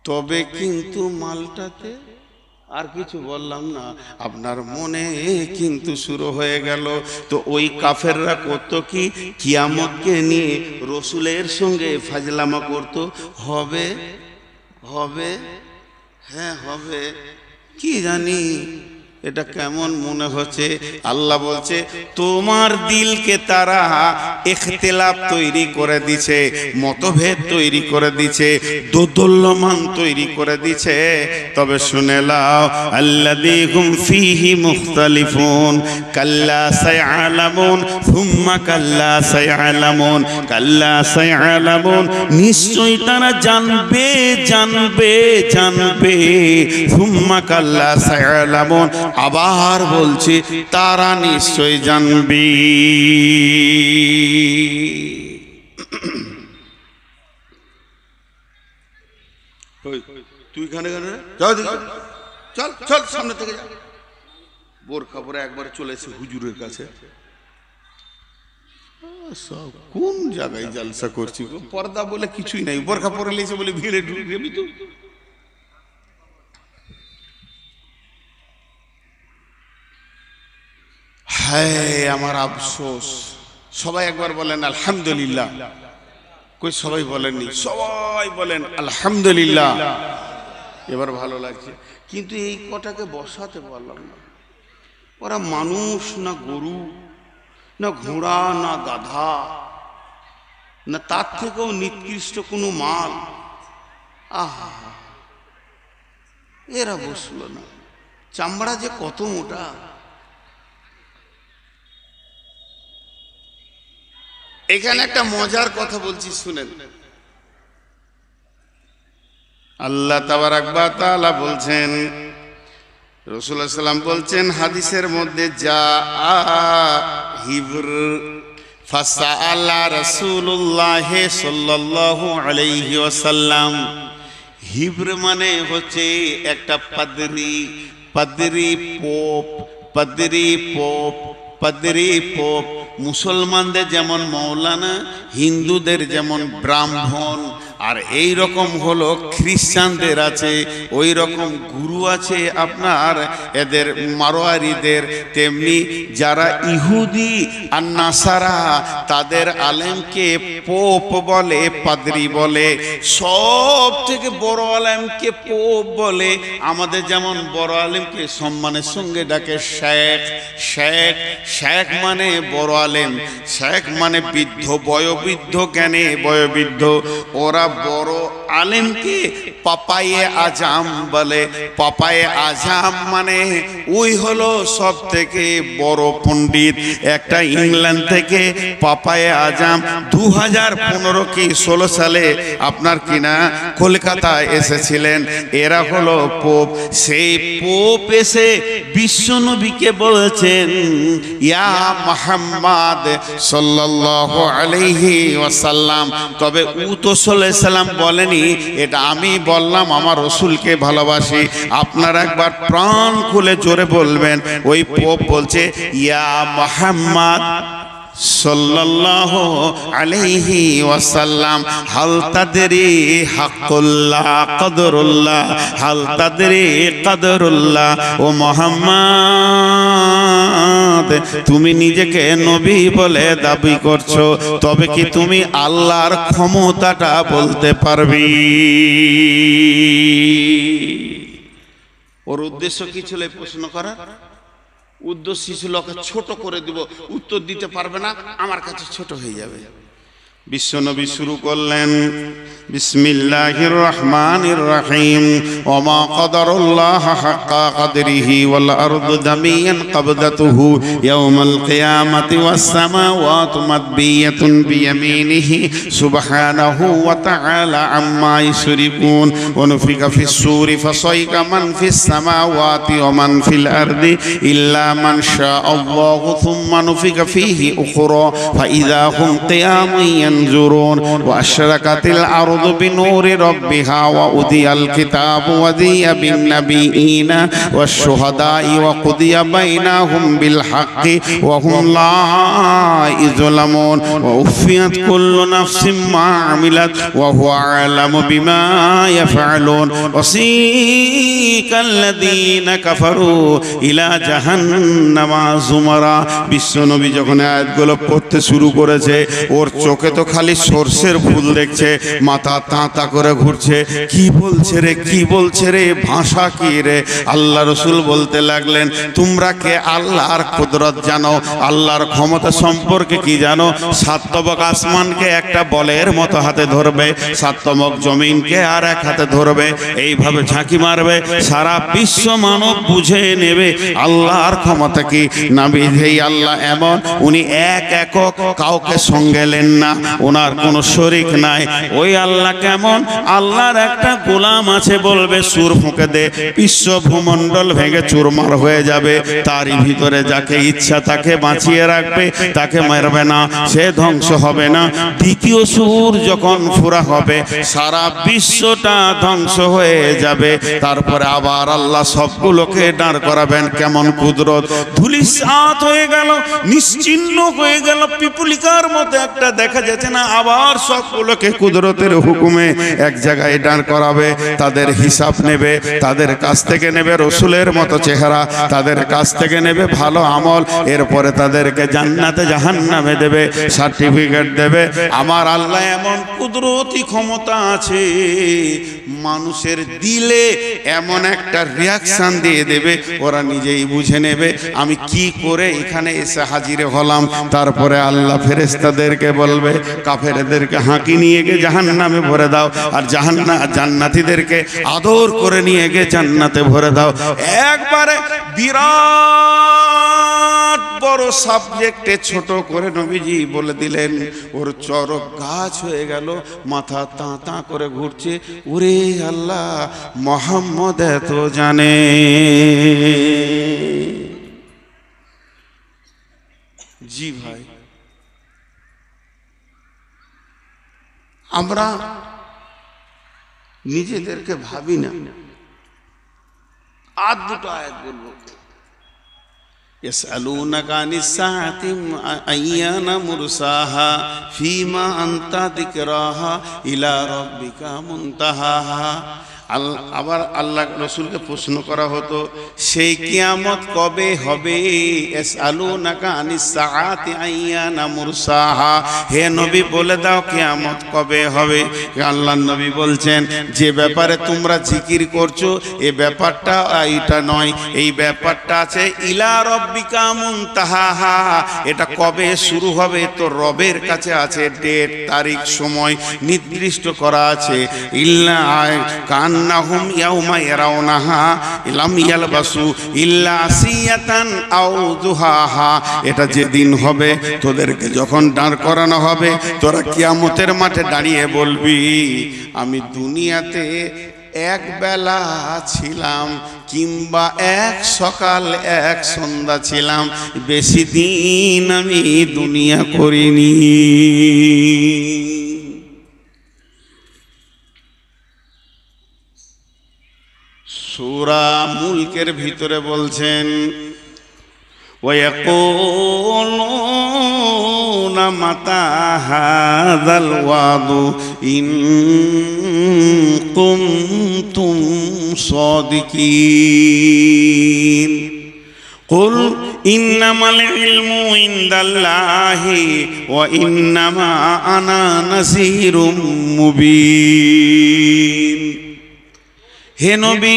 Speaker 2: তবে কিন্তু মালটাতে আর কিছু বললাম না, আপনার মনে কিন্তু শুরু হয়ে গেল। তো ওই কাফেররা করতো কি, কিয়ামতকে নিয়ে রসুলের সঙ্গে ফাজলামা করতো। হবে হবে, হ্যাঁ হবে, কি জানি এটা কেমন মনে হচ্ছে। আল্লাহ বলছে তোমার দিলকে তারা ইখতিলাফ তৈরি করে দিছে, মতভেদ তৈরি করে দিছে, দোদুল্যমান তৈরি করে দিছে। তবে শুনে নাও, আল্লাযী হুম ফীহি মুখতালিফুন কাল্লা সায়ালামুন সুম্মা কাল্লা সায়ালামুন কাল্লা সায়ালামুন, নিশ্চয়ই তারা জানবে জানবে জানবে, সুম্মা কাল্লা সায়ালামুন, আবার বলছি তারা নিশ্চয় জানবি। তুই খানে চল চল সামনে থেকে যা। বোরখা পরে একবার চলে এসে হুজুরের কাছে, কোন জায়গায় জলসা করছি, পর্দা বলে কিছুই নাই, বোরখা পরে লেছে বলে ভিড়ে ঢুকে যাবি তো। হ্যাঁ আমার আফসোস। সবাই একবার বলেন আলহামদুলিল্লাহ। কই সবাই বলেননি? সবাই বলেন আলহামদুলিল্লাহ। এবার ভালো লাগছে, কিন্তু এই কটাকে বসাতে পারলাম না। ওরা মানুষ না গরু, না ঘোড়া, না গাধা, না তার থেকেও নিকৃষ্ট কোনো মাল। আহা, এরা বসলো না। চামড়া যে কত মোটা। এখানে একটা মজার কথা বলছি শুনেন। আল্লাহ তাবারাক ওয়া তাআলা বলছেন, রাসূলুল্লাহ সাল্লাল্লাহু আলাইহি ওয়াসাল্লাম বলছেন হাদিসের মধ্যে, যা হিবর ফাসাআলা রাসূলুল্লাহ সাল্লাল্লাহু আলাইহি ওয়াসাল্লাম। হিবর মানে হচ্ছে একটা পাদ্রী, পাদ্রী পোপ, পাদ্রী পোপ, পাদ্রী পোপ। মুসলমানদের যেমন মৌলানা, হিন্দুদের যেমন ব্রাহ্মণ, আর এই রকম হলো খ্রিস্টানদের আছে, ওই রকম গুরু আছে আপনার এদের মারোয়ারিদের। তেমনি যারা ইহুদি আর নাসারা, তাদের আলেমকে পোপ বলে, পাদ্রী বলে। সব থেকে বড় আলেমকে পোপ বলে। আমাদের যেমন বড় আলেমকে সম্মানের সঙ্গে ডাকে শেখ। শেখ শেখ মানে বড় আলেম, শেখ মানে বৃদ্ধ, বয়োবৃদ্ধ, জ্ঞানে বয়োবৃদ্ধ। ওরা বড় আলেমকে পাপায়ে আজাম বলে। পাপায়ে আজাম মানে ওই হলো সব থেকে বড় পণ্ডিত। একটা ইংল্যান্ড থেকে পাপায়ে আজাম 2015 কি 16 সালে আপনার কিনা কলকাতায় এসেছিলেন। এরা হলো পোপ। সেই পোপ এসে বিশ্বনবীকে বলছেন, ইয়া মুহাম্মদ সাল্লাল্লাহু আলাইহি ওয়াসাল্লাম। তবে ও তো সাল্লাল্লাহু আলাইহি ওয়াসাল্লাম বলেনি, এটা আমি বললাম আমার রসুলকে ভালোবাসি। আপনারা একবার প্রাণ খুলে জোরে বলবেন, ওই পোপ বলছে ইয়া মুহাম্মদ সাল্লাল্লাহু আলাইহি ওয়াসাল্লাম হাল তাদরি হাক্কুল্লাহ কদরুল্লাহ, হাল তাদরি কদরুল্লাহ। ও মুহাম্মদ, তুমি নিজেকে নবী বলে দাবি করছো, তবে কি তুমি আল্লাহর ক্ষমতাটা বলতে পারবি? ওর উদ্দেশ্য কি ছিল এই প্রশ্ন করার? উদ্দেশ্য ছিল ওকে ছোট করে দিব, উত্তর দিতে পারবে না, আমার কাছে ছোট হয়ে যাবে। বিশ্বনবী শুরু করলেন বিসমিল্লাহির রহমানির রহিম, ওমা কদরুল্লাহ হাক্কা কদরিহি ওয়াল আরদু জামিয়ান কবদাতুহু ইয়াউমাল কিয়ামাতি ওয়াস সামাওয়াতু মাদবিয়াতুন বিয়ামিনিহি সুবহানাহু ওয়া তাআলা আম্মা ইউশরিকুন। ওয়া নুফিকা ফিস সূরি ফাসাইকা মান ফিস সামাওয়াতি ওয়া মান ফিল আরদি ইল্লা মান শাআল্লাহু সুম্মা নুফিকা ফীহি উখরা ফাইযা হুম কিয়ামুন ينظرون وأشرقت الأرض بنور ربها وأوذي الكتاب وذي بالنبيين والشهداء وقضي بينهم بالحق وهم لا يظلمون ووفيت كل نفس ما عملت وهو أعلم بما يفعلون وسيق الذين كفروا إلى جهنم زمرا। বিশ্বনবী যখন আয়াতগুলো পড়তে শুরু করেছে, ওর চোখে তো খালি সরষের ফুল দেখছে, মাথা তাঁতা করে ঘুরছে, কি বলছে রে, কি বলছে রে, ভাষা কি রে? আল্লাহ রসুল বলতে লাগলেন, তোমরা কে আল্লাহর কুদরত জানো, আল্লাহর ক্ষমতা সম্পর্কে কি জানো? সাতবক আসমানকে একটা বলের মতো হাতে ধরবে, সাতবক জমিনকে আর এক হাতে ধরবে, এইভাবে ঝাঁকি মারবে, সারা বিশ্ব মানব বুঝে নেবে আল্লাহর ক্ষমতা কি। নবী এই আল্লাহ এমন, উনি এক একক, কাউকে সঙ্গে লেন না, ওনার কোনো শরীক নাই। ওই আল্লাহ কেমন? আল্লাহর একটা গোলাম আছে, বলবে সুর ফুঁকে দে, বিশ্ব ভূমণ্ডল ভেঙে চুরমার হয়ে যাবে, তারই ভিতরে যাকে ইচ্ছা তাকে বাঁচিয়ে রাখবে, তাকে মারবে না, সে ধ্বংস হবে না। দ্বিতীয় সুর যখন ফুরা হবে, সারা বিশ্বটা ধ্বংস হয়ে যাবে, তারপরে আবার আল্লাহ সবগুলোকে দাঁড় করাবেন। কেমন কুদরত! ধুলিসাৎ হয়ে গেল, নিশ্চিহ্ন হয়ে গেল, পিপুলিকার মতো একটা দেখা যাচ্ছে না, আবার সবগুলোকে কুদরতের হুকুমে এক জায়গায় দাঁড় করাবে, তাদের হিসাব নেবে, তাদের কাছ থেকে নেবে রসুলের মতো চেহারা, তাদের কাছ থেকে নেবে ভালো আমল, এরপরে তাদেরকে জান্নাতে জাহান্নামে দেবে, সার্টিফিকেট দেবে। আমার আল্লাহ এমন কুদরতি ক্ষমতা আছে, মানুষের দিলে এমন একটা রিয়াকশন দিয়ে দেবে, ওরা নিজেই বুঝে নেবে আমি কি করে এখানে এসে হাজির হলাম। তারপরে আল্লাহ ফেরেশতাদেরকে বলবে, কাফেরদেরকে হাঁকি নিয়ে গিয়ে জাহান্নামে ভরে দাও, আর জান্নাতীদেরকে আদর করে নিয়ে গিয়ে জান্নাতে ভরে দাও। একবারে বিরাট বড় সাবজেক্টে ছোট করে নবীজি বলে দিলেন। ওর চরক গাছ হয়ে গেল, মাথা তাঁতা করে ঘুরছে। ওরে আল্লাহ, মুহাম্মদ এত জানে। জি ভাই, আমরা নিজেদেরকে ভাবি না। আর দুটো আয়াত বলবো, ইয়াসআলুনাকা আনিস সাআতি আইয়ানা মুরসাহা ফীমা আনতা যিকরাহা ইলা রাব্বিকা মুনতাহাহা। আবার আল্লাহ রসুলকে প্রশ্ন করা হতো, সেই কিয়ামত কবে হবে? ইয়াসআলুনাকা আনিস সাআতি আইয়ানা মুরসাহা, হে নবী বলে দাও কিয়ামত কবে হবে। আল্লাহ নবী বলছেন, যে ব্যাপারে তোমরা জিকির করছো এ ব্যাপারটা এটা নয়, এই ব্যাপারটা আছে ইলা রাব্বিকা মুনতাহাহা, এটা কবে শুরু হবে তো রবের কাছে আছে, ডেট, তারিখ, সময় নির্দিষ্ট করা আছে। ইল্লা কান্নাহুম ইয়াউমা ইয়ারাউনাহা লাম ইয়ালবাসু ইল্লা আসিয়াতান আও দুহাহা, এটা যেদিন হবে তোদেরকে যখন দাঁড় করানো হবে, তোরা কিয়ামতের মাঠে দাঁড়িয়ে বলবি, আমি দুনিয়াতে এক বেলা ছিলাম, কিংবা এক সকাল এক সন্ধ্যা ছিলাম, বেশি দিন আমি দুনিয়া করিনি।
Speaker 1: সূরা মুলকের ভিতরে বলছেন ওয়ায়াকুলুনা মাতা হাযাল ওয়াদু ইন কুনতুম সাদিকিন কুল ইন্নামাল ইলমু ইনদাল্লাহি ওয়া ইন্নামা আনা নাযীরুম মুবিন। হে নবী,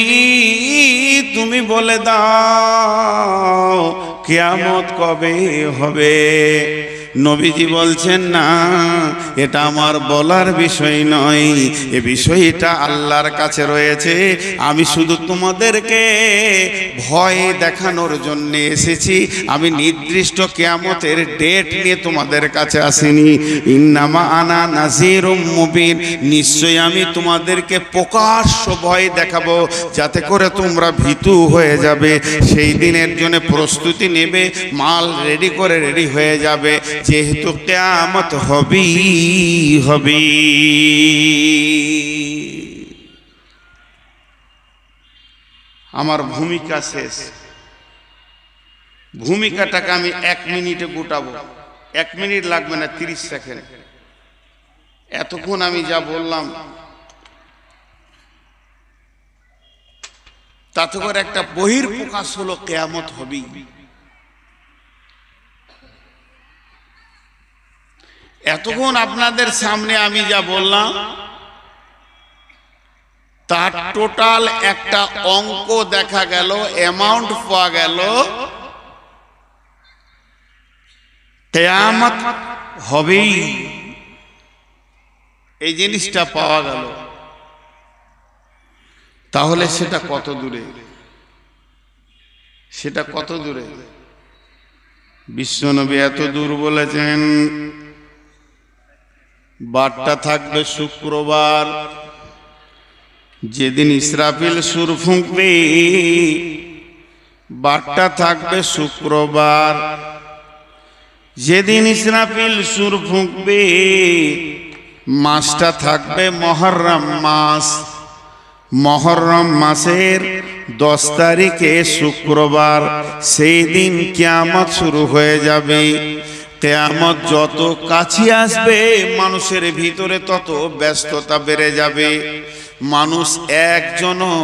Speaker 1: তুমি বলে দাও কিয়ামত কবে হবে। নবীজি বলছেন, না, এটা আমার বলার বিষয় নয়, এ বিষয়টা আল্লাহর কাছে রয়েছে। আমি শুধু তোমাদেরকে ভয় দেখানোর জন্য এসেছি, আমি নির্দিষ্ট কিয়ামতের ডেট নিয়ে তোমাদের কাছে আসিনি। ইন্নামা আনা নাযীরুম মুবিন, নিশ্চয়ই আমি তোমাদেরকে প্রকাশ্য ভয় দেখাবো, যাতে করে তোমরা ভীতু হয়ে যাবে, সেই দিনের জন্য প্রস্তুতি নেবে, মাল রেডি করে রেডি হয়ে যাবে, যেহেতু কিয়ামত হবে। আমার ভূমিকা শেষ। ভূমিকাটাকে আমি 1 মিনিটে গোটাবো। 1 মিনিট লাগবে না, 30 সেকেন্ড। এতক্ষণ আমি যা বললাম তাতে করে একটা বহির্প্রকাশ হলো কিয়ামত হবেই। এতক্ষণ আপনাদের সামনে আমি যা বললাম তার টোটাল একটা অঙ্ক দেখা গেল, অ্যামাউন্ট পাওয়া গেল, কিয়ামত হবেই, এই জিনিসটা পাওয়া গেল। তাহলে সেটা কত দূরে? সেটা কত দূরে? বিশ্বনবী এত দূর বলেছেন, বারটা থাকবে শুক্রবার, যেদিন ইসরাফিল সুর ফুঁকবে, বারটা থাকবে শুক্রবার। যেদিন ইসরাফিল সুর ফুঁকবে, মাসটা থাকবে মুহররম মাস। মুহররম মাসের 10 তারিখে শুক্রবার, সেই দিন কিয়ামত শুরু হয়ে যাবে। কিয়ামত যত কাছে আসবে, মানুষের ভিতরে তত ব্যস্ততা বেড়ে যাবে। মানুষ একজনও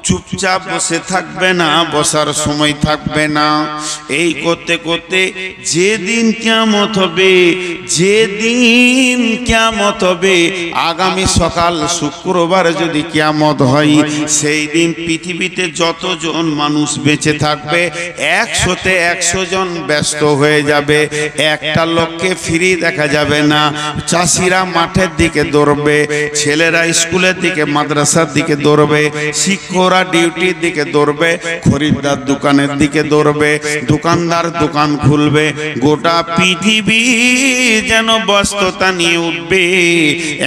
Speaker 1: চুপচাপ বসে থাকবে না, বসার সময় থাকবে না। এই করতে করতে যেদিন কিয়ামত হবে, যেদিন কিয়ামত হবে, আগামী সকাল শুক্রবার যদি কিয়ামত হয়, সেই দিন পৃথিবীতে যতজন মানুষ বেঁচে থাকবে 100তে 100 জন ব্যস্ত হয়ে যাবে। একটা লোককে ফ্রি দেখা যাবে না। চাষিরা মাঠের দিকে দৌড়বে, ছেলেরা স্কুলের দিকে মাদ্রাসার দিকে দৌড়বে, শিক্ষকরা ডিউটির দিকে দৌড়বে, খরিদ্দার দোকানের দিকে দৌড়বে, দোকানদার দোকান খুলবে। গোটা পৃথিবী যেন ব্যস্ততা নিয়ে উঠবে।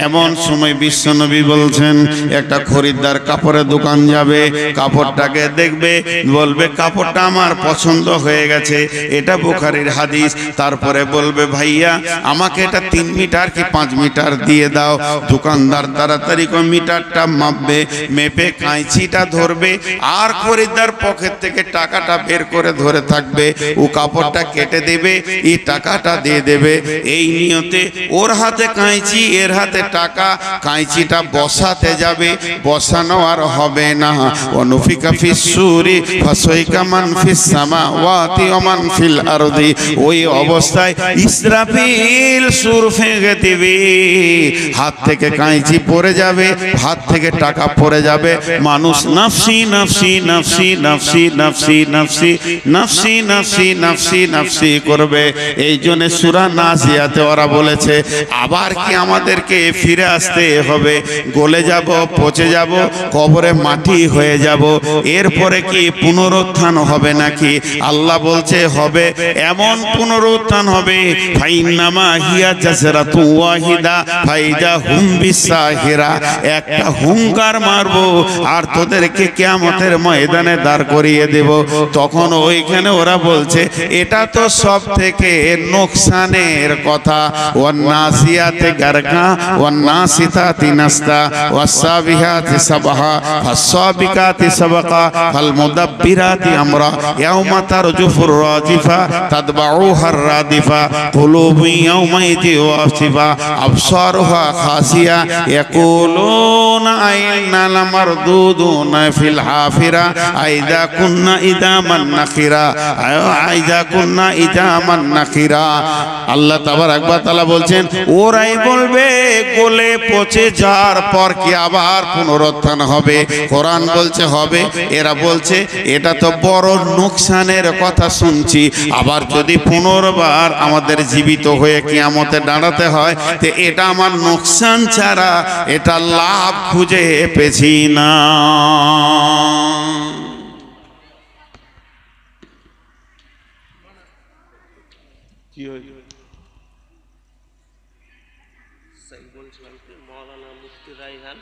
Speaker 1: এমন সময় বিশ্বনবী বলছেন, একটা খরিদ্দার কাপড়ের দোকান যাবে, কাপড়টাকে দেখবে, বলবে কাপড়টা আমার পছন্দ হয়ে গেছে, এটা বুখারীর হাদিস। তারপরে বলবে, ভাইয়া আমাকে এটা 3 মিটার কি 5 মিটার দিয়ে দাও। দোকানদার তাড়াতাড়ি করে মিটারটা মাপবে, মেপে কাঁচিটা ধরবে, আর খরিদ্দার পকেট থেকে টাকাটা বের করে ধরে থাকবে, ও কাপড়টা কেটে দেবে, এই টাকাটা দিয়ে দেবে। এই নিয়তে ওর হাতে কাঁচি, এর হাতে টাকা, কাঁচিটা বসাতে যাবে, বসানো আর হবে না। অনুফিকা ফিস সূরি ফাসাইকা মান ফিস সামাওয়াতি ওয়া মান ফিল আরদি। ওই অবস্থায় ইসরাফিল সূর ফেঁকে দিবে, হাত থেকে কাঁচি পড়ে যাবে, হাত থেকে টাকা পড়ে যাবে। মানুষ নাফসি নাফসি নাফসি নাফসি নাফসি নাফসি নাফসি নাফসি নাফসি নাফসি করবে। এই জন্য সূরা নাজিয়াতে ওরা বলেছে, আবার কি আমাদেরকে ফিরে আসতে হবে? গলে যাব, পচে যাব, কবরে মাটি হয়ে যাব, এরপরে কি পুনরুত্থান হবে নাকি? আল্লাহ বলছে হবে। এমন পুনরুত্থান হবে, ফাইন্নামা হিয়া জাসরাতু ওয়াহিদা ফাইদা হুম বিসাহিরা। একটা হুঙ্কার মারবো আর তোদেরকে
Speaker 2: আমাদেরকে কিয়ামতের ময়দানে দাঁড় করিয়ে দেব। তখন ওইখানে ওরা বলছে এটা তো সব থেকে নোকসানের কথা। ওয়ান্নাসিয়াতে গারকা ওয়ান্নাসিতাতি নাসতা ওয়াসসাবিহাতি সাবহা ফাসসাবিকাতি সাবকা ফালমুদাব্বিরাতি আমরা ইয়াওমা তারজুফুর রাজিফা তাতবাউহার রাদিফা কুলুবু ইয়াওমাইযি ওয়াসিফা আবসারুহা খাসিয়া ইয়াকুলুনা আইন্না লামারদুদুনা ফিল হাফিরা আইযা কুন্না ইদামান নাখিরা আইযা কুন্না ইদামান নাখিরা। আল্লাহ তাবারক ওয়া তাআলা বলছেন ওরাই বলবে গলে পচে যাওয়ার পর কি আবার পুনরুত্থান হবে? কোরআন বলছে হবে, এরা বলছে এটা তো বড় নোকসানের কথা শুনছি। আবার যদি পুনর্বার আমাদের জীবিত হয়ে কিয়ামতে দাঁড়াতে হয় তো এটা আমার নোকসান ছাড়া এটা লাভ খুঁজে পেছি না। কি হয়েছে?
Speaker 3: বলছিলাম কি মৌলানা মুফতি রাইহান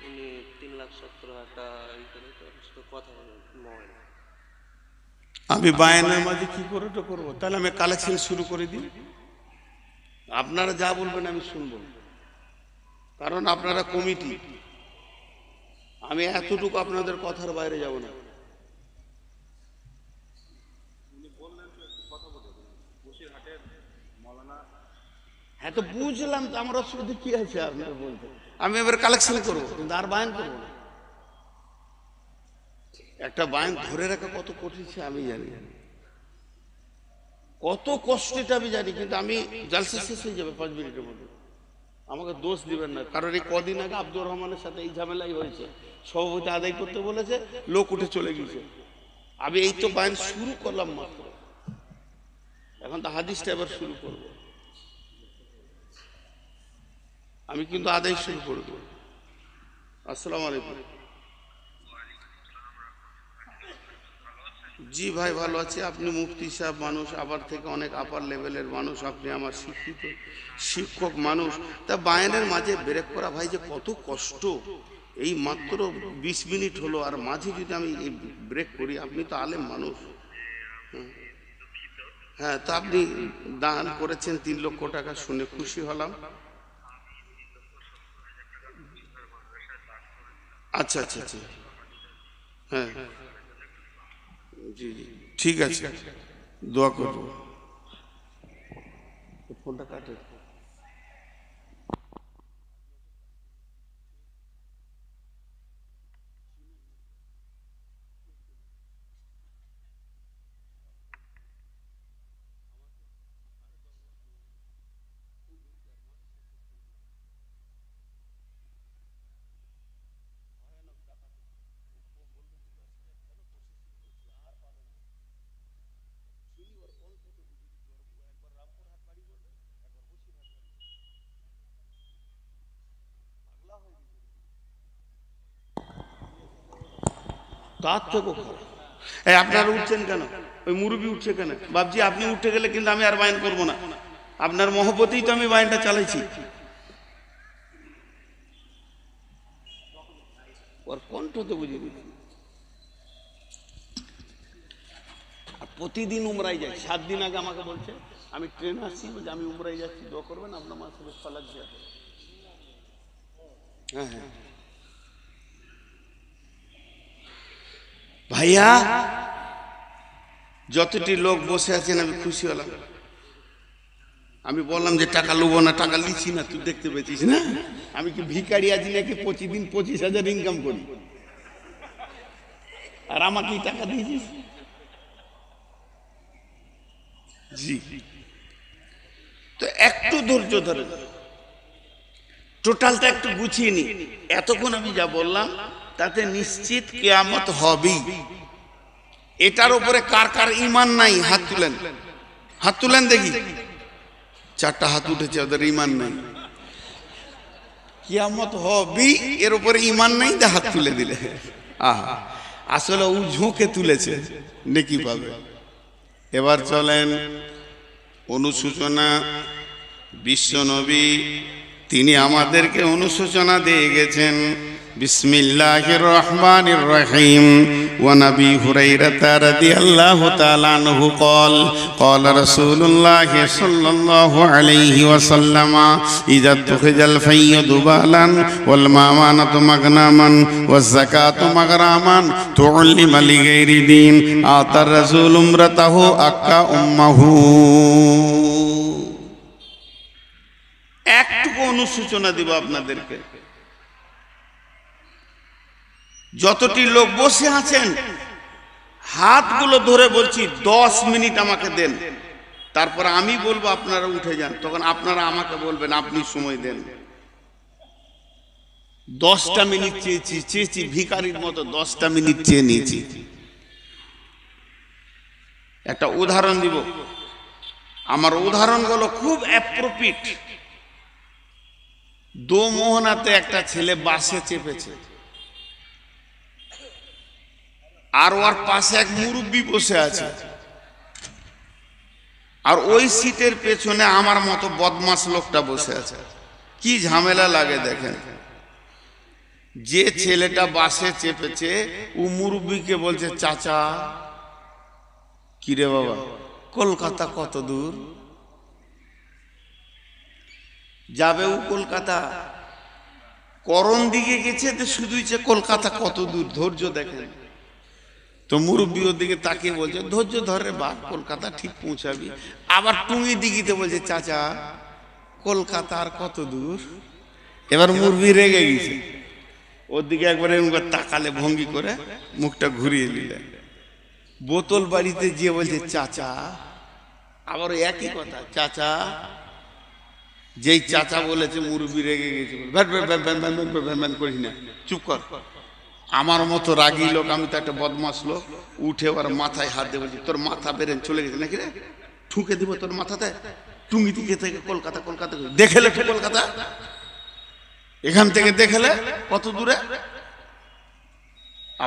Speaker 3: উনি 3,70,000 কথা বলেন।
Speaker 1: আমি বায়ানের মাঝে কি করে তো করবো? তাহলে আমি কালেকশন শুরু করে দিই। আপনারা যা বলবেন আমি শুনবো, কারণ আপনারা কমিটি। আমি এতটুকু আপনাদের কথার বাইরে যাব না। হ্যাঁ তো বুঝলাম, তো আমার অসুবিধা কি আছে আপনার বলতে? আমি এবার কালেকশন করবো, কিন্তু আর বায়ান করবো না। একটা বায়ান ধরে রাখা কত কঠিন সে আমি জানি, কত কষ্ট এটা আমি জানি, কিন্তু আমি জালসা শেষ হয়ে যাবে 5 মিনিটের মধ্যে। আমাকে দোষ দিবেন না, কারণ এই কদিন আগে আব্দুর রহমানের সাথে এই ঝামেলাই হয়েছে। সভাপতি আদায় করতে বলেছে, লোক উঠে চলে গেছে। আমি এই তো বায়ান শুরু করলাম মাত্র, এখন তো হাদিসটা এবার শুরু করবো। আমি কিন্তু আদায় শুরু করব। আসসালামু আলাইকুম। জি ভাই, ভালো আছি। আপনি মুফতি সাহেব মানুষ, আবার থেকে অনেক আপার লেভেলের মানুষ, আপনি আমার শিক্ষিত শিক্ষক মানুষ। তা বায়ানের মাঝে ব্রেক করা ভাই যে কত কষ্ট। এই মাত্র 20 মিনিট হলো, আর মাঝে যদি আমি ব্রেক করি, আপনি তো আলেম মানুষ। হ্যাঁ, তা আপনি দান করেছেন 3 লক্ষ টাকা, শুনে খুশি হলাম। আচ্ছা আচ্ছা আচ্ছা, হ্যাঁ জি জি, ঠিক আছে, দোয়া করবো। ফোনটা কাটে। তার থেকেও খারাপ। এই আপনারা উঠছেন কেন? ওই মুরব্বী উঠছে কেন? বাবজি আপনি উঠে গেলে কিন্তু আমি আর বায়ান করবো না। আপনার মহব্বতেই তো আমি বায়ানটা চালাইছি। ওর কণ্ঠ তো বুঝে দিচ্ছি। প্রতিদিন উমরাই যাই। 7 দিন আগে আমাকে বলছে, আমি ট্রেন আসছি, বলছে আমি উমরাই যাচ্ছি, দোয়া করবেন আপনার মাসে ফালাক জিয়া। হ্যাঁ হ্যাঁ ভাইয়া, যতটি লোক বসে আছেন আমি খুশি হলাম। আমি বললাম যে টাকা লুবো না, টাকা লিছি না, তুই দেখতে পেয়েছিস না আমি কি ভিখারি আছি নাকি? প্রতিদিন 25,000 ইনকাম করি, আর আমাকেই টাকা দিয়েছিস। জি, তো একটু ধৈর্য ধরে টোটালটা একটু গুছিয়ে নি। এতক্ষণ আমি যা বললাম তাতে নিশ্চিত কিয়ামত হবেই। এটার উপরে কার কার ঈমান নাই হাত তুলেন, হাত তুলেন দেখি। 4টা হাত উঠেছে, ওদের ঈমান নাই। কিয়ামত হবেই, এর উপরে ঈমান নাই, হাত তুলে দিলে। আহা, আসলে ও ঝুঁকে তুলেছে, নেকি পাবে। এবার চলেন অনুশোচনা। বিশ্বনবী তিনি আমাদেরকে অনুশোচনা দিয়ে গেছেন।
Speaker 2: বিসমিল্লাহির রহমানির রহিম ওয়া নবী হুরায়রা রাদিয়াল্লাহু তাআলা আনহু قال قال رسول الله صلى الله عليه وسلم اذا اتخذ الفي ذبالا والمامانة مغنما والزكاة مغراما تعلم لغير دين آتى الرسول امرته أكا أمه
Speaker 1: একটুকু অনুসূচনা দিব আপনাদেরকে। যতটি লোক বসে আছেন হাতগুলো ধরে বলছি 10 মিনিট আমাকে দেন, তারপর আমি বলবো আপনারা উঠে যান, তখন আপনারা আমাকে বলবেন আপনি সময় দেন। 10টা মিনিট চেয়েছি ভিখারির মতো 10টা মিনিট চেয়ে নিয়েছি। একটা উদাহরণ দিব, আমার উদাহরণগুলো খুব অ্যাপ্রোপ্রিয়েট। দোমোহনাতে একটা ছেলে বাসে চেপেছে, আর ওর পাশে এক মুরব্বি বসে আছে, আর ওই সিটের পেছনে আমার মতো বদমাস লোকটা বসে আছে। কি ঝামেলা লাগে দেখেন। যে ছেলেটা বাসে চেপেছে ও মুরব্বিকে বলছে, চাচা কিরে বাবা কলকাতা কত দূর যাবে? ও কলকাতা করণ দিকে গেছে, তো শুধুই যে কলকাতা কত দূর, ধৈর্য দেখেন। তো মুরব্বী ওর দিকে তাকিয়ে বলছে, ধৈর্য ধরে বাপ, কলকাতা ঠিক পৌঁছাবি। আবার টুঙ্গি দিঘিতে বলছে, চাচা কলকাতা আর কত দূর? এবার মুরব্বী রেগে গেছে, ওর দিকে একবারে তাকালে ভঙ্গি করে মুখটা ঘুরিয়ে নিলে। বোতল বাড়িতে গিয়ে বলছে, চাচা, আবার একই কথা, চাচা। যেই চাচা বলেছে মুরব্বী রেগে গেছে, করিস না, চুপ কর। আমার মতো রাগী লোক, আমি তো একটা বদমাস লোক, উঠে ওর মাথায় হাত দিয়ে বলছি, তোর মাথা বেরেন চলে গেছে নাকি রে, ঠুকে দিব তোর মাথাতে। টুঙ্গি দিকে থেকে কলকাতা, কলকাতা দেখেলে তো কলকাতা, এখান থেকে দেখেলে কত দূরে?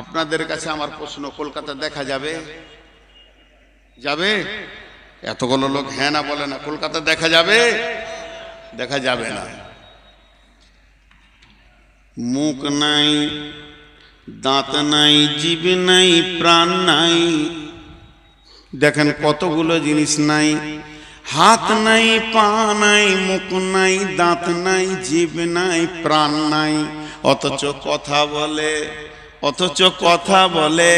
Speaker 1: আপনাদের কাছে আমার প্রশ্ন, কলকাতা দেখা যাবে? যাবে? এতগুলো লোক হ্যাঁ না বলে না। কলকাতা দেখা যাবে? দেখা যাবে না।
Speaker 2: মুখ নাই, দাঁত নাই, জিভ নাই, প্রাণ নাই, দেখেন কতগুলো জিনিস নাই। হাত নাই, পা নাই, মুখ নাই, দাঁত নাই, জিভ নাই, প্রাণ নাই, অথচ কথা বলে।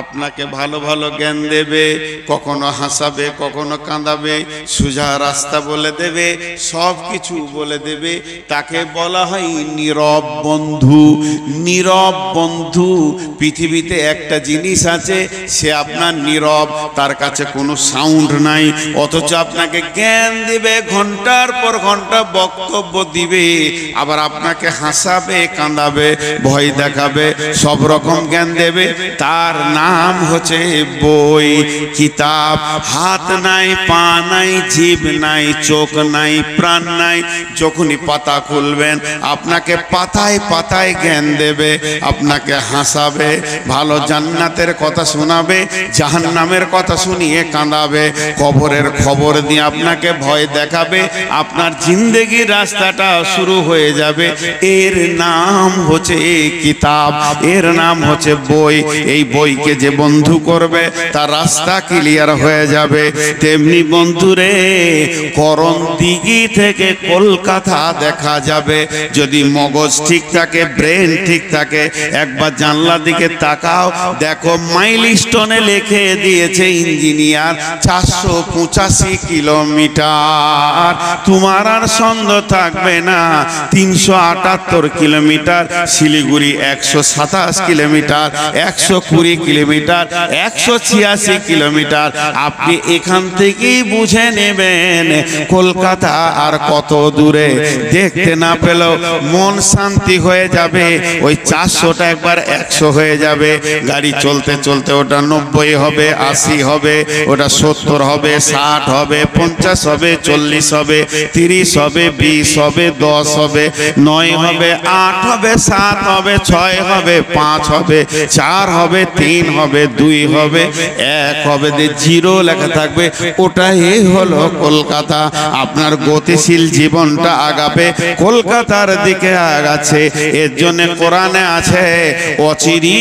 Speaker 2: আপনাকে ভালো ভালো জ্ঞান দেবে, কখনো হাসাবে, কখনো কাঁদাবে, সোজা রাস্তা বলে দেবে, সব কিছু বলে দেবে। তাকে বলা হয় নীরব বন্ধু। নীরব বন্ধু, পৃথিবীতে একটা জিনিস আছে, সে আপনার নীরব, তার কাছে কোনো সাউন্ড নাই, অথচ আপনাকে জ্ঞান দিবে, ঘন্টার পর ঘন্টা বক্তব্য দিবে, আবার আপনাকে হাসাবে, কাঁদাবে, ভয় দেখাবে, সব রকম জ্ঞান দেবে। তার নাম হচ্ছে বই, কিতাব। হাত নাই, পা নাই, জিভ নাই, চোখ নাই, প্রাণ নাই, যখনই পাতা খুলবেন আপনাকে পাতায় পাতায় জ্ঞান দেবে, আপনাকে হাসাবে, ভালো জান্নাতের কথা শোনাবে, জাহান্নামের কথা শুনিয়ে কাঁদাবে, কবরের খবর দিয়ে আপনাকে ভয় দেখাবে, আপনার জিন্দেগির রাস্তাটা শুরু হয়ে যাবে। এর নাম হচ্ছে কিতাব, এর নাম হচ্ছে বই। এই বইকে যে বন্ধু করবে তার রাস্তা ক্লিয়ার হয়ে যাবে। তেমনি বন্ধুরে, করণ দিঘি থেকে কলকাতা দেখা যাবে যদি মগজ ঠিক থাকে, ব্রেন ঠিক থাকে। একবার জানলার দিকে তাকাও, দেখো মাইলস্টোনে লিখে দিয়েছে ইঞ্জিনিয়ার 485 কিলোমিটার। তোমার আর সন্দেহ থাকবে না 378 kilometre. Siliguri 127 kilometre, 120 kilometre, 186 kilometre. আপনি এখান থেকেই বুঝে নেবেন কলকাতা আর কত দূরে। দেখতে না পেলেও মন শান্তি হয়ে যাবে। ওই 400টা একবার 100 হয়ে যাবে। গাড়ি চলতে চলতে ওটা 90 হবে, 80 হবে, ওটা 70 হবে, 60 হবে, 50 হবে, 40 হবে, 30 হবে, 20 হবে, 10 হবে, 9 হবে, 8 হবে, 7 হবে, 6 হবে, 5 5 হবে, 4 হবে, 3 হবে, 2 হবে, 1 হবে, যে 0 লেখা থাকবে, ওটাই হলো কলকাতা। আপনার গতিশীল জীবনটা আগাবে, কলকাতার দিকে আগাচ্ছে। এর জন্য কোরআনে আছে, অচিরি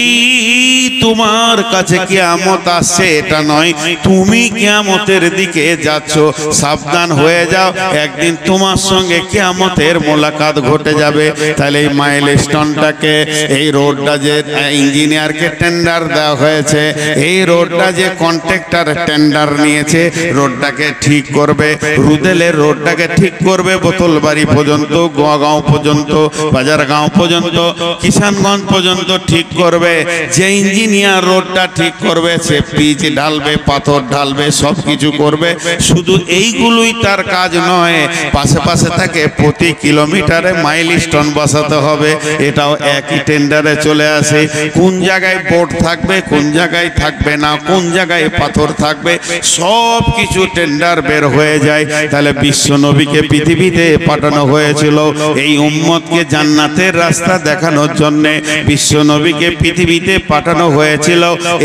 Speaker 2: তোমার কাছে কিয়ামত আসছে, এটা নয় তুমি কিয়ামতের দিকে যাচ্ছ। সাবধান হয়ে যাও, একদিন তোমার সঙ্গে কিয়ামতের মোলাকাত ঘটে যাবে। তাহলে এই মাইলস্টোনটাকে, এই রোডটা যে ইঞ্জিনিয়ারকে টেন্ডার দেওয়া হয়েছে, এই রোডটা যে কন্ট্রাক্টর টেন্ডার নিয়েছে, রোডটাকে ঠিক করবে, রুদেলের রোডটাকে ঠিক করবে, বোতলবাড়ি পর্যন্ত, গোয়াগাঁও পর্যন্ত, বাজারগাঁও পর্যন্ত, কিষানগঞ্জ পর্যন্ত ঠিক করবে। যে ইঞ্জিনিয়ার রোডটা ঠিক করবে, সে পিচ ঢালবে, পাথর ঢালবে, সব কিছু করবে। শুধু এইগুলোই তার কাজ নয়, পাশে পাশে থাকে প্রতি কিলোমিটারে মাইলস্টোন বসাতে হবে, এটাও একই টেন্ডারে চলে আসে। কোন জায়গায় বোর্ড থাকবে, কোন জায়গায় থাকবে না, কোন জায়গায় পাথর থাকবে, সব কিছু টেন্ডার বের হয়ে যায়। তাহলে বিশ্ব নবীকে পৃথিবীতে পাঠানো হয়েছিল এই উম্মতকে জান্নাতের রাস্তা দেখানোর জন্য। বিশ্ব নবীকে পৃথিবীতে পাঠানো হয়েছিল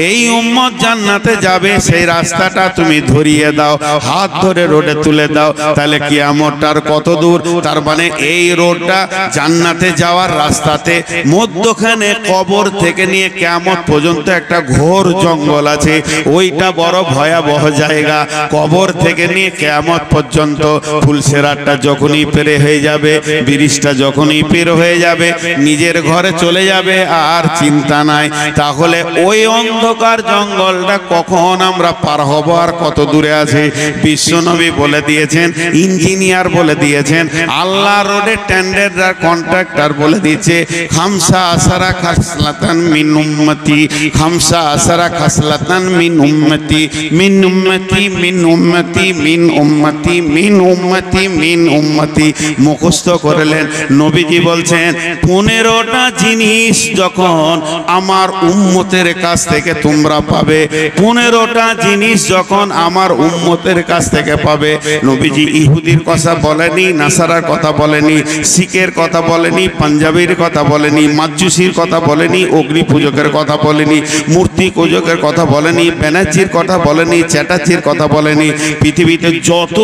Speaker 2: এই উম্মত জান্নাতে যাবে, সেই রাস্তাটা তুমি ধরিয়ে দাও, হাত ধরে রোডে তুলে দাও। তাহলে কিয়ামতটার কত দূর? তার মানে এই রোডটা জান্নাতে যাওয়ার রাস্তাতে, মধ্যখানে কবর থেকে নিয়ে কিয়ামত পর্যন্ত একটা ঘোর জঙ্গল আছে, ওইটা বড় ভয়াবহ জায়গা। কবর থেকে নিয়ে কিয়ামত পর্যন্ত ফুলসেরাতটা যখনই পেরে হয়ে যাবে, ব্রিজটা যখনই পের হয়ে যাবে, নিজের ঘরে চলে যাবে, আর চিন্তা নাই। তাহলে ওই অন্ধকার জঙ্গলটা কখন আমরা পার হব, আর কত দূরে আছে? বিশ্বনবী বলে দিয়েছেন, ইঞ্জিনিয়ার বলে দিয়েছেন, আল্লাহ রোডের টেন্ডার কন্ট্রাক্টর বলে দিয়েছে, খামসা আসারা খাসলাতান মিন উম্মতি, খামসা আসারা খাসলাতান মিন উম্মতি, মিন উম্মতি, মিন উম্মতি, মিন উম্মতি, মিন উম্মতি, মিন উম্মতি মুখস্থ করলেন। নবীজি বলছেন 15টা জিনিস যখন আমার উম্মতের কাছ থেকে তোমরা পাবে, 15টা জিনিস যখন আমার উম্মতের কাছ থেকে পাবে। নবীজি ইহুদির কথা বলেনি, নাসারার কথা বলেনি, শিখের কথা বলেনি, পাঞ্জাবির কথা বলেনি, মাজুসির কথা বলেনি, অগ্নি পূজকের কথা বলেনি, মূর্তি পূজকের কথা বলেনি, ব্যানার্জির কথা বলেনি, চ্যাটার্জির কথা বলেনি। পৃথিবীতে যত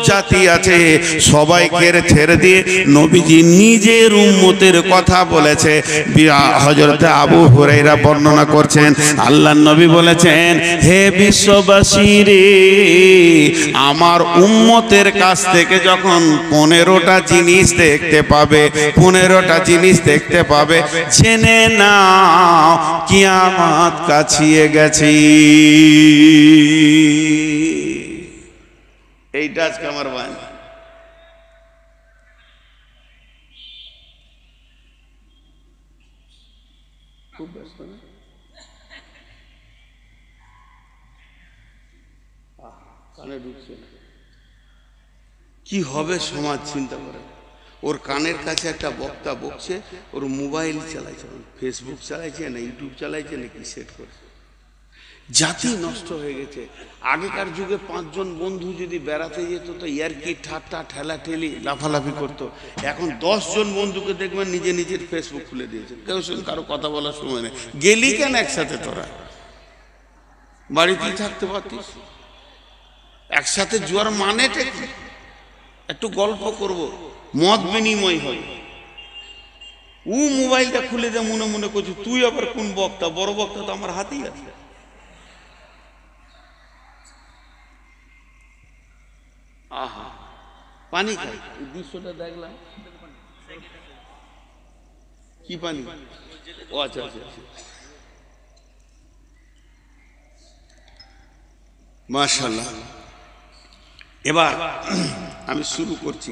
Speaker 2: জাতি আছে সবাইকে ছেড়ে দিয়ে নবীজি নিজের উম্মতের কথা বলেছে। হযরত আবু হুরায়রা বর্ণনা করছেন, আল্লাহর নবী বলেছেন, হে বিশ্ববাসী রে, আমার উম্মতের কাছ থেকে যখন 15টা জিনিস দেখতে পাবে, 15টা জিনিস দেখতে পাবে, জেনে নাও কিয়ামত কাছিয়ে গেছে। এইটা আজকে আমার বান। খুব ব্যস্ত না? কানে ঢুকছে না। কি হবে সমাজ চিন্তা করে। ওর কানের কাছে একটা বক্তা বকছে, ওর মোবাইল চালাইছে, ফেসবুক চালাইছে না ইউটিউব চালাইছে নাকি সেট করছে। জাতি নষ্ট হয়ে গেছে। আগেকার যুগে 5 জন বন্ধু যদি বেড়াতে যেত তো ইয়ারকি ঠাট্টা ঠেলাঠেলি লাফালাফি করতো। এখন 10 জন বন্ধুকে দেখবেন নিজে নিজের ফেসবুক খুলে দিয়েছে, কেউ সঙ্গে কারো কথা বলার সময় নেই। গেলি কেন একসাথে? তোরা বাড়িতেই থাকতে পারতিস। একসাথে জোয়ার মানেটা কি? একটু গল্প করব, মত বিনিময় হয়। ও মোবাইলটা খুলে দে, মনে মনে করছি তুই আবার কোন বক্তা? বড় বক্তা তো আমার হাতেই আছে। আহা, পানি খাই। এই দৃশ্যটা দেখলাম। কি পানি? ও আচ্ছা আচ্ছা, মাশাআল্লাহ। এবার আমি শুরু করছি।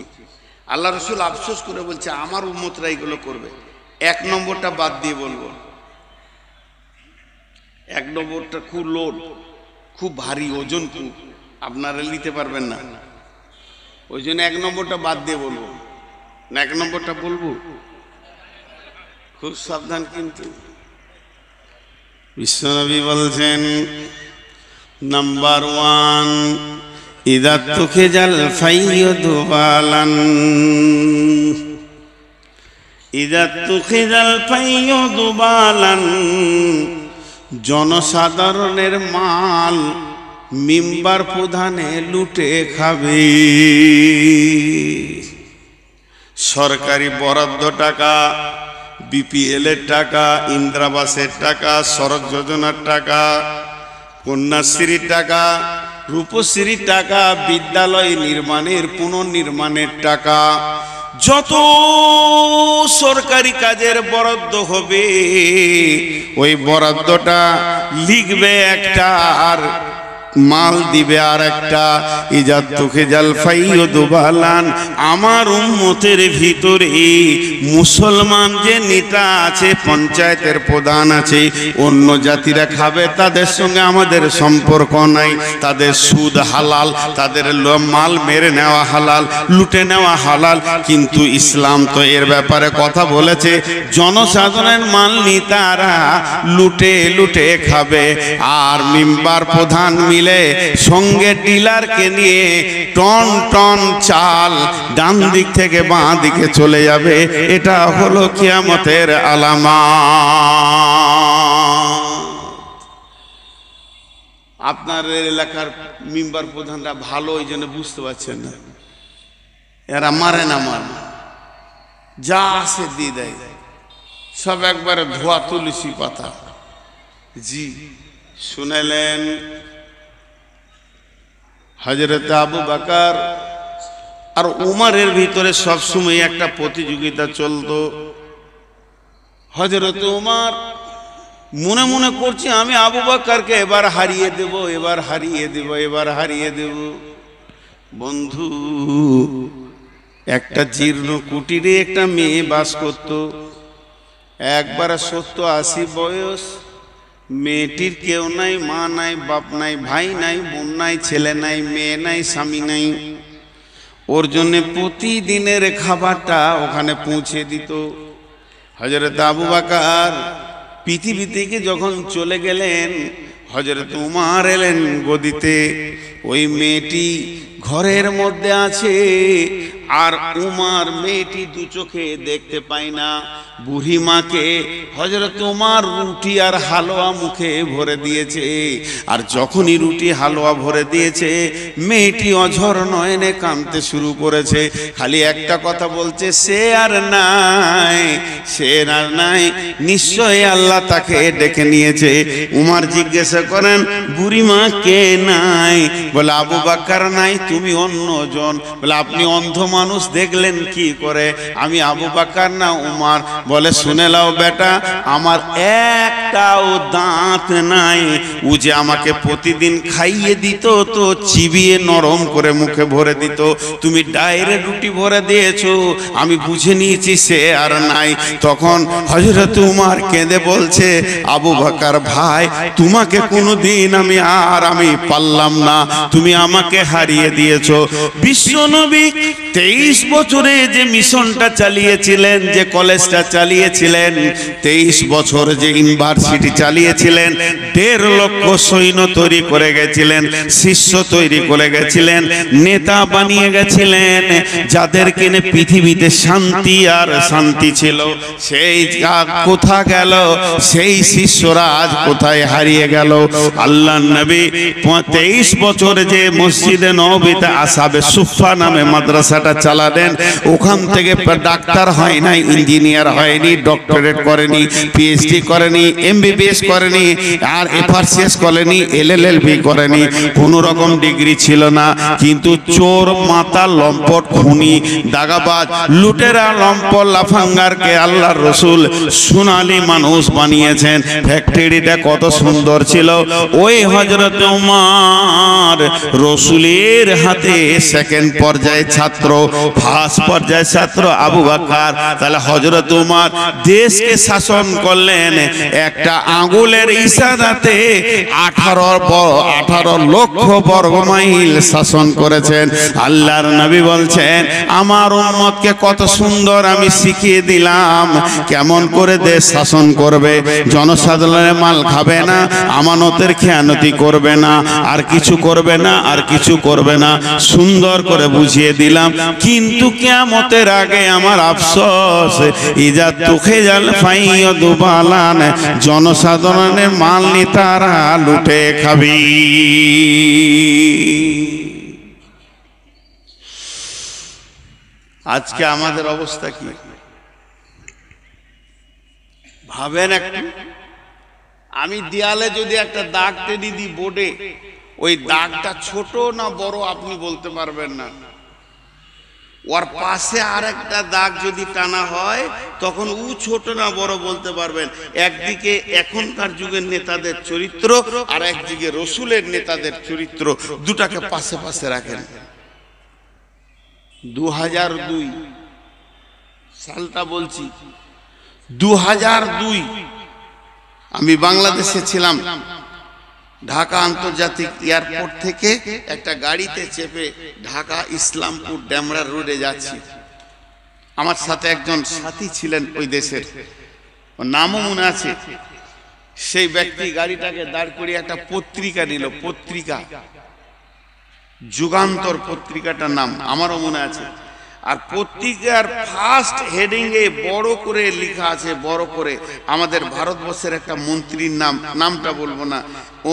Speaker 2: আল্লাহ রসুল আফসোস করে বলছে, আমার উম্মতরা এগুলো করবে। 1 নম্বরটা বাদ দিয়ে বলবো। 1 নম্বরটা খুব লোড, খুব ভারী, ওজন খুব, আপনারা নিতে পারবেন না। ওই জন্য 1 নম্বরটা বাদ দিয়ে বলবো না। 1 নম্বরটা বলবো, খুব সাবধান। কিন্তু বিশ্বনবী বলছেন, নাম্বার 1, ইদা তুখিজাল ফাইয়ুদু বালান, ইযা তুখিজাল ফাইয়ুদু বালান, জনসাধারণের মাল মিম্বার প্রধানে লুটে খাবে। সরকারি বরাদ্দ টাকা, বিপিএল এর টাকা, ইন্দিরাবাসের টাকা, সড়ক যোজনার টাকা, কন্যাশ্রীর টাকা, রূপশ্রীর টাকা, বিদ্যালয় নির্মাণের পুনর্নির্মাণের টাকা, যত সরকারি কাজের বরাদ্দ হবে ওই বরাদ্দটা লিখবে একটা আর মাল দিবে আর একটা। ইজাত তুখিজাল ফাইয়ুদু বালান, আমার উম্মতের ভিতরে মুসলমান যে নেতা আছে, পঞ্চায়েতের প্রধান আছে, অন্য জাতিরা খাবে, তাদের সঙ্গে আমাদের সম্পর্ক নাই। তাদের সুদ হালাল, তাদের মাল মেরে নেওয়া হালাল, লুটে নেওয়া হালাল। কিন্তু ইসলাম তো এর ব্যাপারে কথা বলেছে, জনসাধারণের মাল নেতারা লুটে লুটে খাবে। আর মিম্বার প্রধান সঙ্গে ডিলারকে নিয়ে টন টন চাল ডান দিক থেকে বাঁ দিকে চলে যাবে। এটা হলো কিয়ামতের আলামত। আপনার এলাকার মিম্বার প্রধানরা ভালো, ওই জন্য বুঝতে পারছেন না, এরা মারে না, যা আসে দিয়ে দেয়, সব একবারে ধোয়া তুলসী পাতা। জি শুনেলেন, হযরত আবু বকর আর উমরের ভিতরে সবসময় একটা প্রতিযোগিতা চলতো। হযরত উমর মনে মনে করছে আমি আবু বকরকে এবার হারিয়ে দেব, এবার হারিয়ে দেব, এবার হারিয়ে দেব। বন্ধু, একটা জীর্ণ কুটিরে একটা মেয়ে বাস করত। একবারে 70-80 বয়স, মেয়েটির কেউ নাই, মা নাই, বাপ নাই, ভাই নাই, বোন নাই, ছেলে নাই, মেয়ে নাই, স্বামী নাই। ওর জন্য প্রতিদিনের খাবারটা ওখানে পৌঁছে দিত। হযরত আবু বকর পৃথিবী থেকে যখন চলে গেলেন, হযরত উমর এলেন গদিতে। ওই মেয়েটি ঘরের মধ্যে আছে, আর উমর মেয়েটি দু চোখে দেখতে পায় না। বুড়ি মাকে হযরত উমর রুটি আর হালুয়া মুখে ভরে দিয়েছে। আর যখনই রুটি হালুয়া ভরে দিয়েছে, মেয়েটি অঝর নয়নে কাঁদতে শুরু করেছে। খালি একটা কথা বলছে, সে আর নাই, সে আর নাই, নিশ্চয়ই আল্লাহ তাকে ডেকে নিয়েছে। উমর জিজ্ঞাসা করেন, বুড়ি মা কে নাই? বলে আবু বকর নাই, তুমি অন্যজন। বলে আপনি অন্ধ মানুষ দেখলেন কি করে? আমি আবু বকর না উমর। বলে শুনে লাও বেটা, আমার একটাও দাঁত নাই। ও যে আমাকে প্রতিদিন খাইয়ে দিত, তো চিবিয়ে নরম করে মুখে ভরে দিত। তুমি ডাইরেক্ট রুটি ভরে দিয়েছো, আমি বুঝে নিয়েছি সে আর নাই। তখন হযরত উমর কেঁদে বলছে, আবু বকর ভাই, তোমাকে কোনোদিন আমি পারলাম না, তুমি আমাকে হারিয়ে দিয়েছো। বিশ্বনবী 23 বছরে যে মিশনটা চালিয়েছিলেন, যে কলেজটা চালিয়েছিলেন, 23 বছর যে ইউনিভার্সিটি চালিয়েছিলেন, 1.5 লক্ষ সৈন্য তৈরি করে গেছিলেন, শিষ্য তৈরি করে গেছিলেন, নেতা বানিয়ে গেছিলেন, যাদেরকে নিয়ে পৃথিবীতে শান্তি আর শান্তি ছিল। সেই কোথা গেল? সেই শিষ্যরা আজ কোথায় হারিয়ে গেল? আল্লাহ নবী 23 বছর যে মসজিদে নববীতে আসহাবে সুফফা নামে মাদ্রাসাটা চালালেন, ওখান থেকে ডাক্তার হয় নাই, ইঞ্জিনিয়ার হয়নি, ডক্টরেট করেনি, পিএইচডি করেনি, এমবিবিএস করেনি, আর এফআরসিএস করেনি, এলএলবি করেনি, কোনো রকম ডিগ্রি ছিল না। কিন্তু চোর, মাতাল, লম্পট, খুনি, দাগাবাজ, লুটেরা, লম্পট, লাফাঙ্গারকে আল্লাহর রাসূল সোনালী মানুষ বানিয়েছেন। ফ্যাক্টরিটা কত সুন্দর ছিল। ওই হযরত উমর রাসূলের হাতে সেকেন্ড পর্যায়ে ছাত্র, ফার্স্ট পর্যায়ে ছাত্র আবু বকর। তাহলে হযরত উমর দেশকে শাসন করলেন একটা আঙ্গুলের ইশারাতে। 18 লক্ষ বর্গ মাইল শাসন করেছেন। আল্লাহর নবী বলছেন, আমার উম্মতকে কত সুন্দর আমি শিখিয়ে দিলাম কেমন করে দেশ শাসন করবে। জনসাধারণের মাল খাবে না, আমানতের খেয়ানতি করবে না, আর কিছু করবে না, আর কিছু করবে না, সুন্দর করে বুঝিয়ে দিলাম। কিন্তু কিয়ামতের আগে আমার আফসোস, ইজা ইজা তুখে জাল ফাইয় দুবালান, জনসাধারণের মাল নেতারা লুটে খাবি।
Speaker 1: আজকে আমাদের অবস্থা কি ভাবেন একটু। আমি দেয়ালে যদি একটা দাগ টেনে দিই বোর্ডে, ওই দাগটা ছোট না বড় আপনি বলতে পারবেন না। ওর পাশে আর একটা দাগ যদি টানা হয় তখন ও ছোট না বড় বলতে পারবেন। একদিকে এখনকার যুগের নেতাদের চরিত্র আর একদিকে রসুলের নেতাদের চরিত্র, দুটাকে পাশে পাশে রাখেন। 2002 সালটা বলছি, 2002 আমি বাংলাদেশে ছিলাম। ঢাকা আন্তর্জাতিক এয়ারপোর্ট থেকে একটা গাড়িতে চেপে ঢাকা ইসলামপুর ড্যামরা রোডে যাচ্ছি। আমার সাথে একজন সাথী ছিলেন ওই দেশের, ওর নামও মনে আছে। সেই ব্যক্তি গাড়িটাকে দাঁড় করিয়ে একটা পত্রিকা নিল, পত্রিকা যুগান্তর পত্রিকাটার নাম আমারও মনে আছে। আর পত্রিকার ফার্স্ট হেডিং এ বড় করে লেখা আছে, বড় করে, আমাদের ভারতবর্ষের একটা মন্ত্রীর নাম, নামটা বলবো না,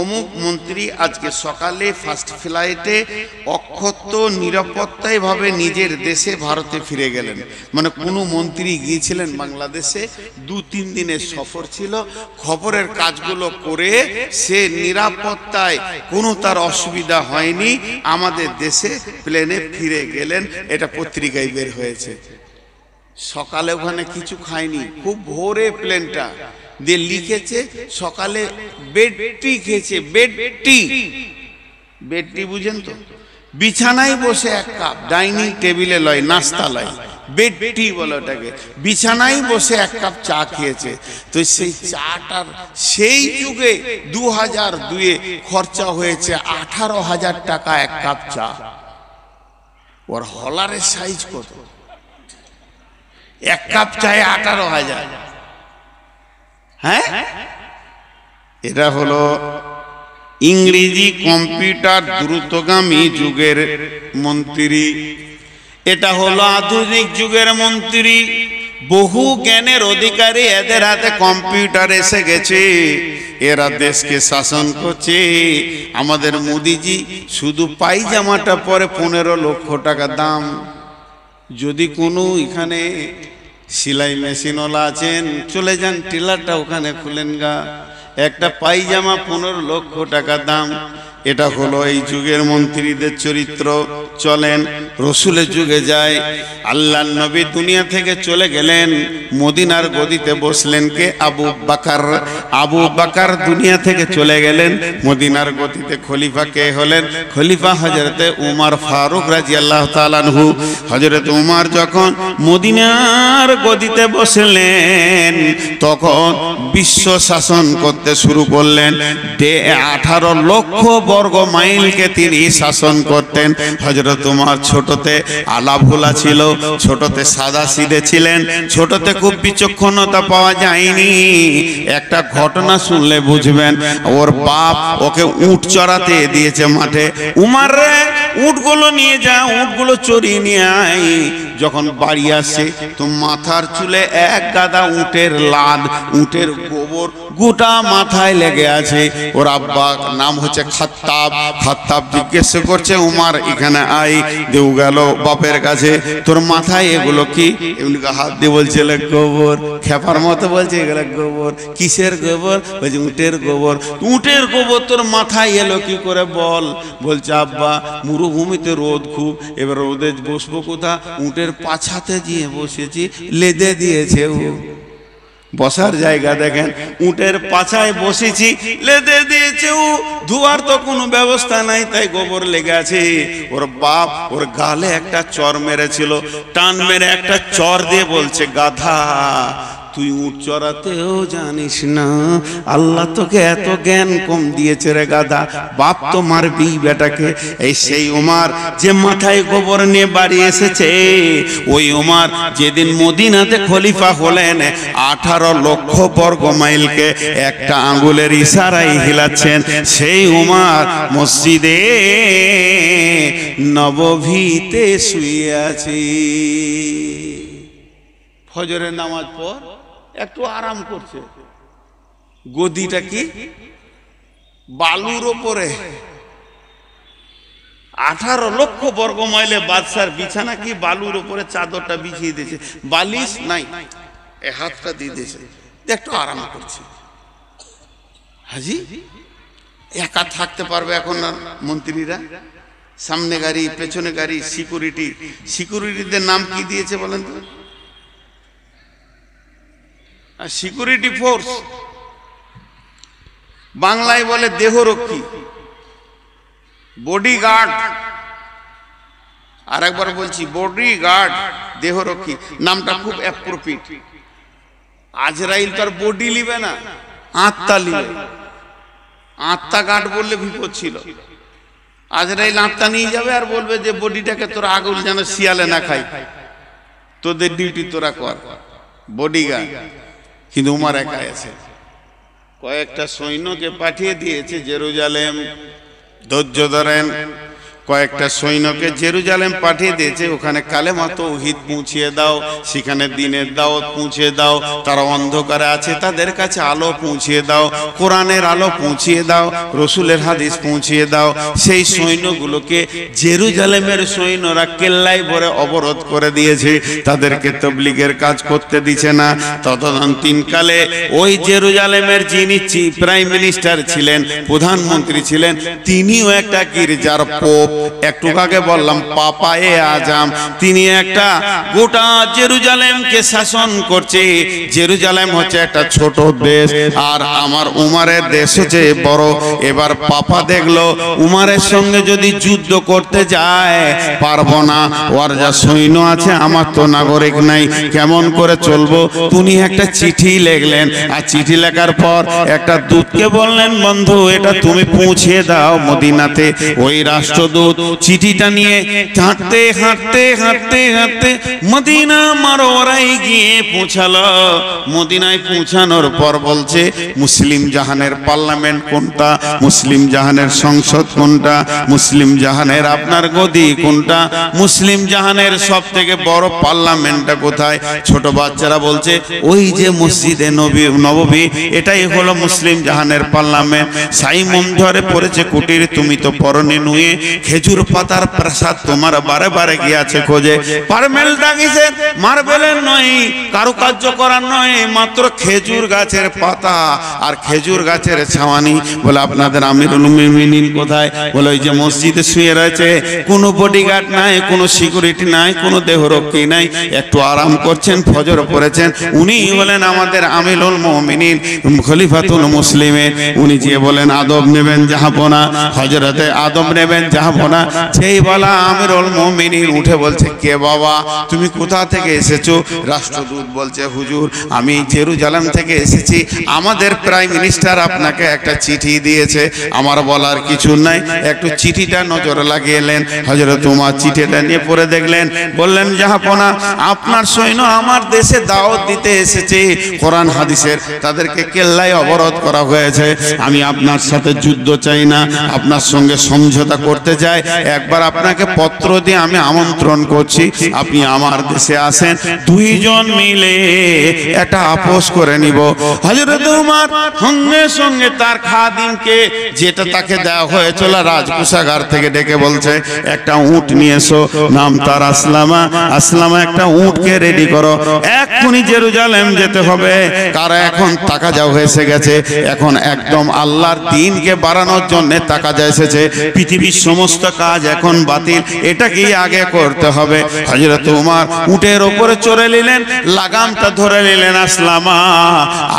Speaker 1: অমুক মন্ত্রী আজকে সকালে ফার্স্ট ফ্লাইটে অক্ষত নিরাপত্তায় ভাবে নিজের দেশে ভারতে ফিরে গেলেন। মানে কোনো মন্ত্রী গিয়েছিলেন বাংলাদেশে, 2-3 দিনের সফর ছিল, খবরের কাজগুলো করে সে নিরাপত্তায় কোনো তার অসুবিধা হয়নি, আমাদের দেশে প্লেনে ফিরে গেলেন। এটা পত্রিকায় বের হয়েছে। সকালে ওখানে কিছু খায়নি, খুব ভোরে প্লেনটা দিয়ে লিখেছে সকালে বেড টি খেয়েছে। বেড টি, বেড টি বুঝেন তো, বিছানায় বসে এক কাপ, ডাইনিং টেবিলে লয়, নাস্তা লয়, বেড টি বলে ওটাকে। বিছানায় বসে এক কাপ চা খেয়েছে। তো সেই চাটার সেই যুগে 2002-এ খরচা হয়েছে 18,000 টাকা এক কাপ চা। ওর হলারের সাইজ কত? এক কাপ চায়ে 18,000। হ্যাঁ, এটা হলো ইংরেজি কম্পিউটার দ্রুতগামী যুগের মন্ত্রী, এটা হলো আধুনিক যুগের মন্ত্রী। বহু জ্ঞানের অধিকারী, এদের হাতে কম্পিউটার এসে গেছে, এরা দেশকে শাসন করছে। আমাদের মোদিজি শুধু পায়জামাটা পরে 15 লক্ষ টাকা দাম। যদি কোনো এখানে সেলাই মেশিনওয়ালা আছেন, চলে যান, টেলারটা ওখানে খুলেন গা, একটা পায়জামা 15 লক্ষ টাকা দাম। এটা হলো এই যুগের মন্ত্রীদের চরিত্র। চলেন রসুলের যুগে যায়। আল্লাহর নবী দুনিয়া থেকে চলে গেলেন, মদিনার গদিতে বসলেন কে? আবু বকর। আবু বকর দুনিয়া থেকে চলে গেলেন, মদিনার গদিতে খলিফা কে হলেন? খলিফা হযরতে উমর ফারুক রাদিয়াল্লাহু তাআলা আনহু। হযরতে উমর যখন মদিনার গদিতে বসলেন, তখন বিশ্ব শাসন করতে শুরু করলেন। 18 লক্ষ বর্গ মাইলকে তিনি শাসন করতেন। হযরত উমর ছোটতে আলাভোলা ছিল, ছোটতে সাদা সিধে ছিলেন, ছোটতে খুব বিচক্ষণতা পাওয়া যায়নি। একটা ঘটনা শুনলে বুঝবেন, ওর বাপ ওকে উট চড়াতে দিয়েছে মাঠে। উমর রে, উটগুলো নিয়ে যা, উটগুলো চড়িয়ে নিয়ে আয়। যখন বাড়ি আসে তো মাথার চুলে এক গাদা উটের লাদ, উটের গোবর গোটা মাথায় লেগে আছে। ওর আব্বা নাম হচ্ছে খাত্তাব। খাত্তাব জিজ্ঞেস করছে, উমর এখানে আই। দেউ গেল বাপের কাছে, তোর মাথায় এগুলো কি? এমনি হাত দিয়ে বলছে গোবর, খেপার মতো বলছে এগুলো গোবর। কিসের গোবর? বলছে উটের গোবর। উটের গোবর তোর মাথায় এলো কি করে বল? বলছে আব্বা মরুভূমিতে রোদ খুব, এবার রোদে বসবো কোথা? উটের পাছাতে গিয়ে বসেছি, লেদে দিয়েছে ও। বসার জায়গা দেখেন, উটের পাছায় বসেছি, লেদে দিয়েছে ও। ধোয়ার তো কোনো ব্যবস্থা নাই, তাই গোবর লেগে আছে। ওর বাপ ওর গালে একটা চর মেরেছিল, টান মেরে একটা চর দিয়ে বলছে, গাধা তুই উট চড়াতেও জানিস না, আল্লাহ তোকে এত জ্ঞান কম দিয়েছে রে গাধা, বাপ তো মারবি বেটাকে। এই সেই উমর যে মাথায় গোবর নিয়ে বাড়ি এসেছে, ওই উমর যেদিন মদিনাতে খলিফা হলেন, 18 লক্ষ বর্গ মাইলকে একটা আঙ্গুলের ইশারায় হিলাচ্ছেন। সেই উমর মসজিদে নববীতে শুয়ে আছে। ফজরের নামাজ পর একটু আরাম করছে। গদিটা কি বালুর ওপরে, 18 লক্ষ বর্গ মাইলে বাদশার বিছানা কি বালুর ওপরে চাদরটা বিছিয়ে দিয়েছে, বালিশ নাই, এই হাতটা দিয়ে দিয়েছে, একটু আরাম করছে। হাজি একা থাকতে পারবে এখন আর মন্ত্রীরা? সামনে গাড়ি, পেছনে গাড়ি, সিকিউরিটি। সিকিউরিটিদের নাম কি দিয়েছে বলেন তো? সিকিউরিটি ফোর্স, বাংলায় বলে দেহরক্ষী, বডিগার্ড। আর একবার বলছি বডিগার্ড, দেহরক্ষী। নামটা খুব অ্যাপ্রোপ্রিয়েট। আজরাইল তার বডি লিবে না, আত্মা লিবে। আত্মা গার্ড বললে বিপদ ছিল। আজরাইল আত্মা নিয়ে যাবে আর বলবে যে বডিটাকে তোরা আগুন যেন শিয়ালে না খাই, তোদের ডিউটি তোরা কর, বডিগার্ড। কিন্তু উমার একাই আছে, কয়েকটা সৈন্যকে পাঠিয়ে দিয়েছে জেরুজালেম। ধৈর্য ধরেন, কয়েকটা সৈন্যকে জেরুজালেম পাঠিয়ে দিয়েছে, ওখানে কালেমা তাওহীদ পৌঁছিয়ে দাও, সেখানে দ্বীনের দাওয়াত পৌঁছিয়ে দাও। তারা অন্ধকারে আছে, তাদের কাছে আলো পৌঁছিয়ে দাও, কোরআনের আলো পৌঁছিয়ে দাও, রসুলের হাদিস পৌঁছিয়ে দাও। সেই সৈন্যগুলোকে জেরুজালেমের সৈন্যরা কেল্লায় ভরে অবরোধ করে দিয়েছে, তাদেরকে তাবলীগের কাজ করতে দিচ্ছে না। তদানীন্তনকালে ওই জেরুজালেমের যিনি প্রাইম মিনিস্টার ছিলেন, প্রধানমন্ত্রী ছিলেন, তিনিও একটা গির্জার পোপ, একটু আগে বললাম পাপায়ে আজম, তিনি একটা গোটা জেরুজালেমকে শাসন করছে। জেরুজালেম হচ্ছে একটা ছোট দেশ, আর আমার উমারের দেশ হচ্ছে বড়। এবার পাপা দেখলো উমারের সঙ্গে যদি যুদ্ধ করতে যায় পারবো না, ওর যা সৈন্য আছে আমার তো নাগরিক নাই, কেমন করে চলবো? তিনি একটা চিঠি লিখলেন, আর চিঠি লেখার পর একটা দূতকে বললেন, বন্ধু এটা তুমি পৌঁছে দাও মদিনাতে। ওই রাষ্ট্রদূত চিঠিটা নিয়ে হাঁটতে হাঁটতে হাঁটতে হাঁটতে মদিনা মারোয়ারাই গিয়ে পৌঁছালো। মদিনায় পৌঁছানোর পর বলছে মুসলিম জাহানের পার্লামেন্ট কোনটা, মুসলিম জাহানের সংসদ কোনটা, মুসলিম জাহানের আপনার গদি কোনটা, মুসলিম জাহানের সব থেকে বড় পার্লামেন্টটা কোথায়? ছোট বাচ্চারা বলছে ওই যে মসজিদে নববী, এটাই হলো মুসলিম জাহানের পার্লামেন্ট। সাইমন ধরে পড়েছে কুটির, তুমি তো পরনে নুয়ে, খেজুর পাতার প্রাসাদ তোমার বারে বারে গিয়েছে খোঁজে। পারমেল ডাকিছে, মার্বেলের নয়, কারুকার্য করার নয়, মাত্র খেজুর গাছের পাতা আর খেজুর গাছের ছাওয়ানি। বলে আপনাদের আমিরুল মুমিনিন কোথায়? বলে ওই যে মসজিদে শুয়ে রয়েছে, কোনো বডিগার্ড নাই, কোনো সিকিউরিটি নাই, কোনো দেহরক্ষী নাই, একটু আরাম করছেন, ফজর পড়েছেন। উনি বলেন আমাদের আমিরুল মুমিনিন, খলিফাতুল মুসলিমের। উনি যে বলেন আদব নেবেন জাহাপনা, হযরতে আদম নেবেন জাহাপনা। সেই বলা আমিরুল মুমিনিন উঠে বলছে, কে বাবা, তুমি কোথা থেকে এসেছো? রাষ্ট্রদূত বলছে, হুজুর আমি জেরুজালেম থেকে এসেছি, আমাদের প্রাইম মিনিস্টার আপনাকে একটা চিঠি দিয়েছে। আমার বলার কিছু নাই, একটু চিঠিটা নজর লাগিয়েলেন। হযরত ওমর চিঠিটা নিয়ে পড়ে দেখলেন, বললেন জাহাপনা আপনার সৈন্য আমার দেশে দাওয়াত দিতে এসেছে কোরআন হাদিসের, তাদেরকে কেল্লায় অবরোধ করা হয়েছে। আমি আপনার সাথে যুদ্ধ চাই না, আপনার সঙ্গে সমঝোতা করতে চাই। একবার আপনাকে পত্র দিয়ে আমি আমন্ত্রণ করছি, আপনি আমার দেশে আসেন, দুইজন মিলে একটা আপোষ করে নিব। হযরত ওমর সঙ্গে সঙ্গে তার খাদিমকে, যেটা তাকে দেওয়া হয়েছিল রাজকোষাগার থেকে, ডেকে বলছে একটা উট নিয়ে এসো, নাম তার আসলামা। আসলামা একটা উটকে রেডি করো, এক্ষুনি জেরুজালেম যেতে হবে। কারণ এখন তাকাজা এসে গেছে, এখন একদম আল্লাহর দ্বীনকে বাড়ানোর জন্য তাকাজা এসেছে, পৃথিবীর সমস্ত কাজ এখন বাতিল, এটাকেই আগে করতে হবে। হযরত ওমর উটের উপরে চড়ে নিলেন, লাগামটা ধরে নিলেন আসলামা,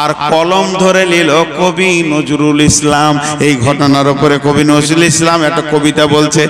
Speaker 1: আর কলম ধরে নিল কবি নজরুল ইসলাম। এই ঘটনার উপরে কবি নজরুল ইসলাম একটা কবিতা বলছে।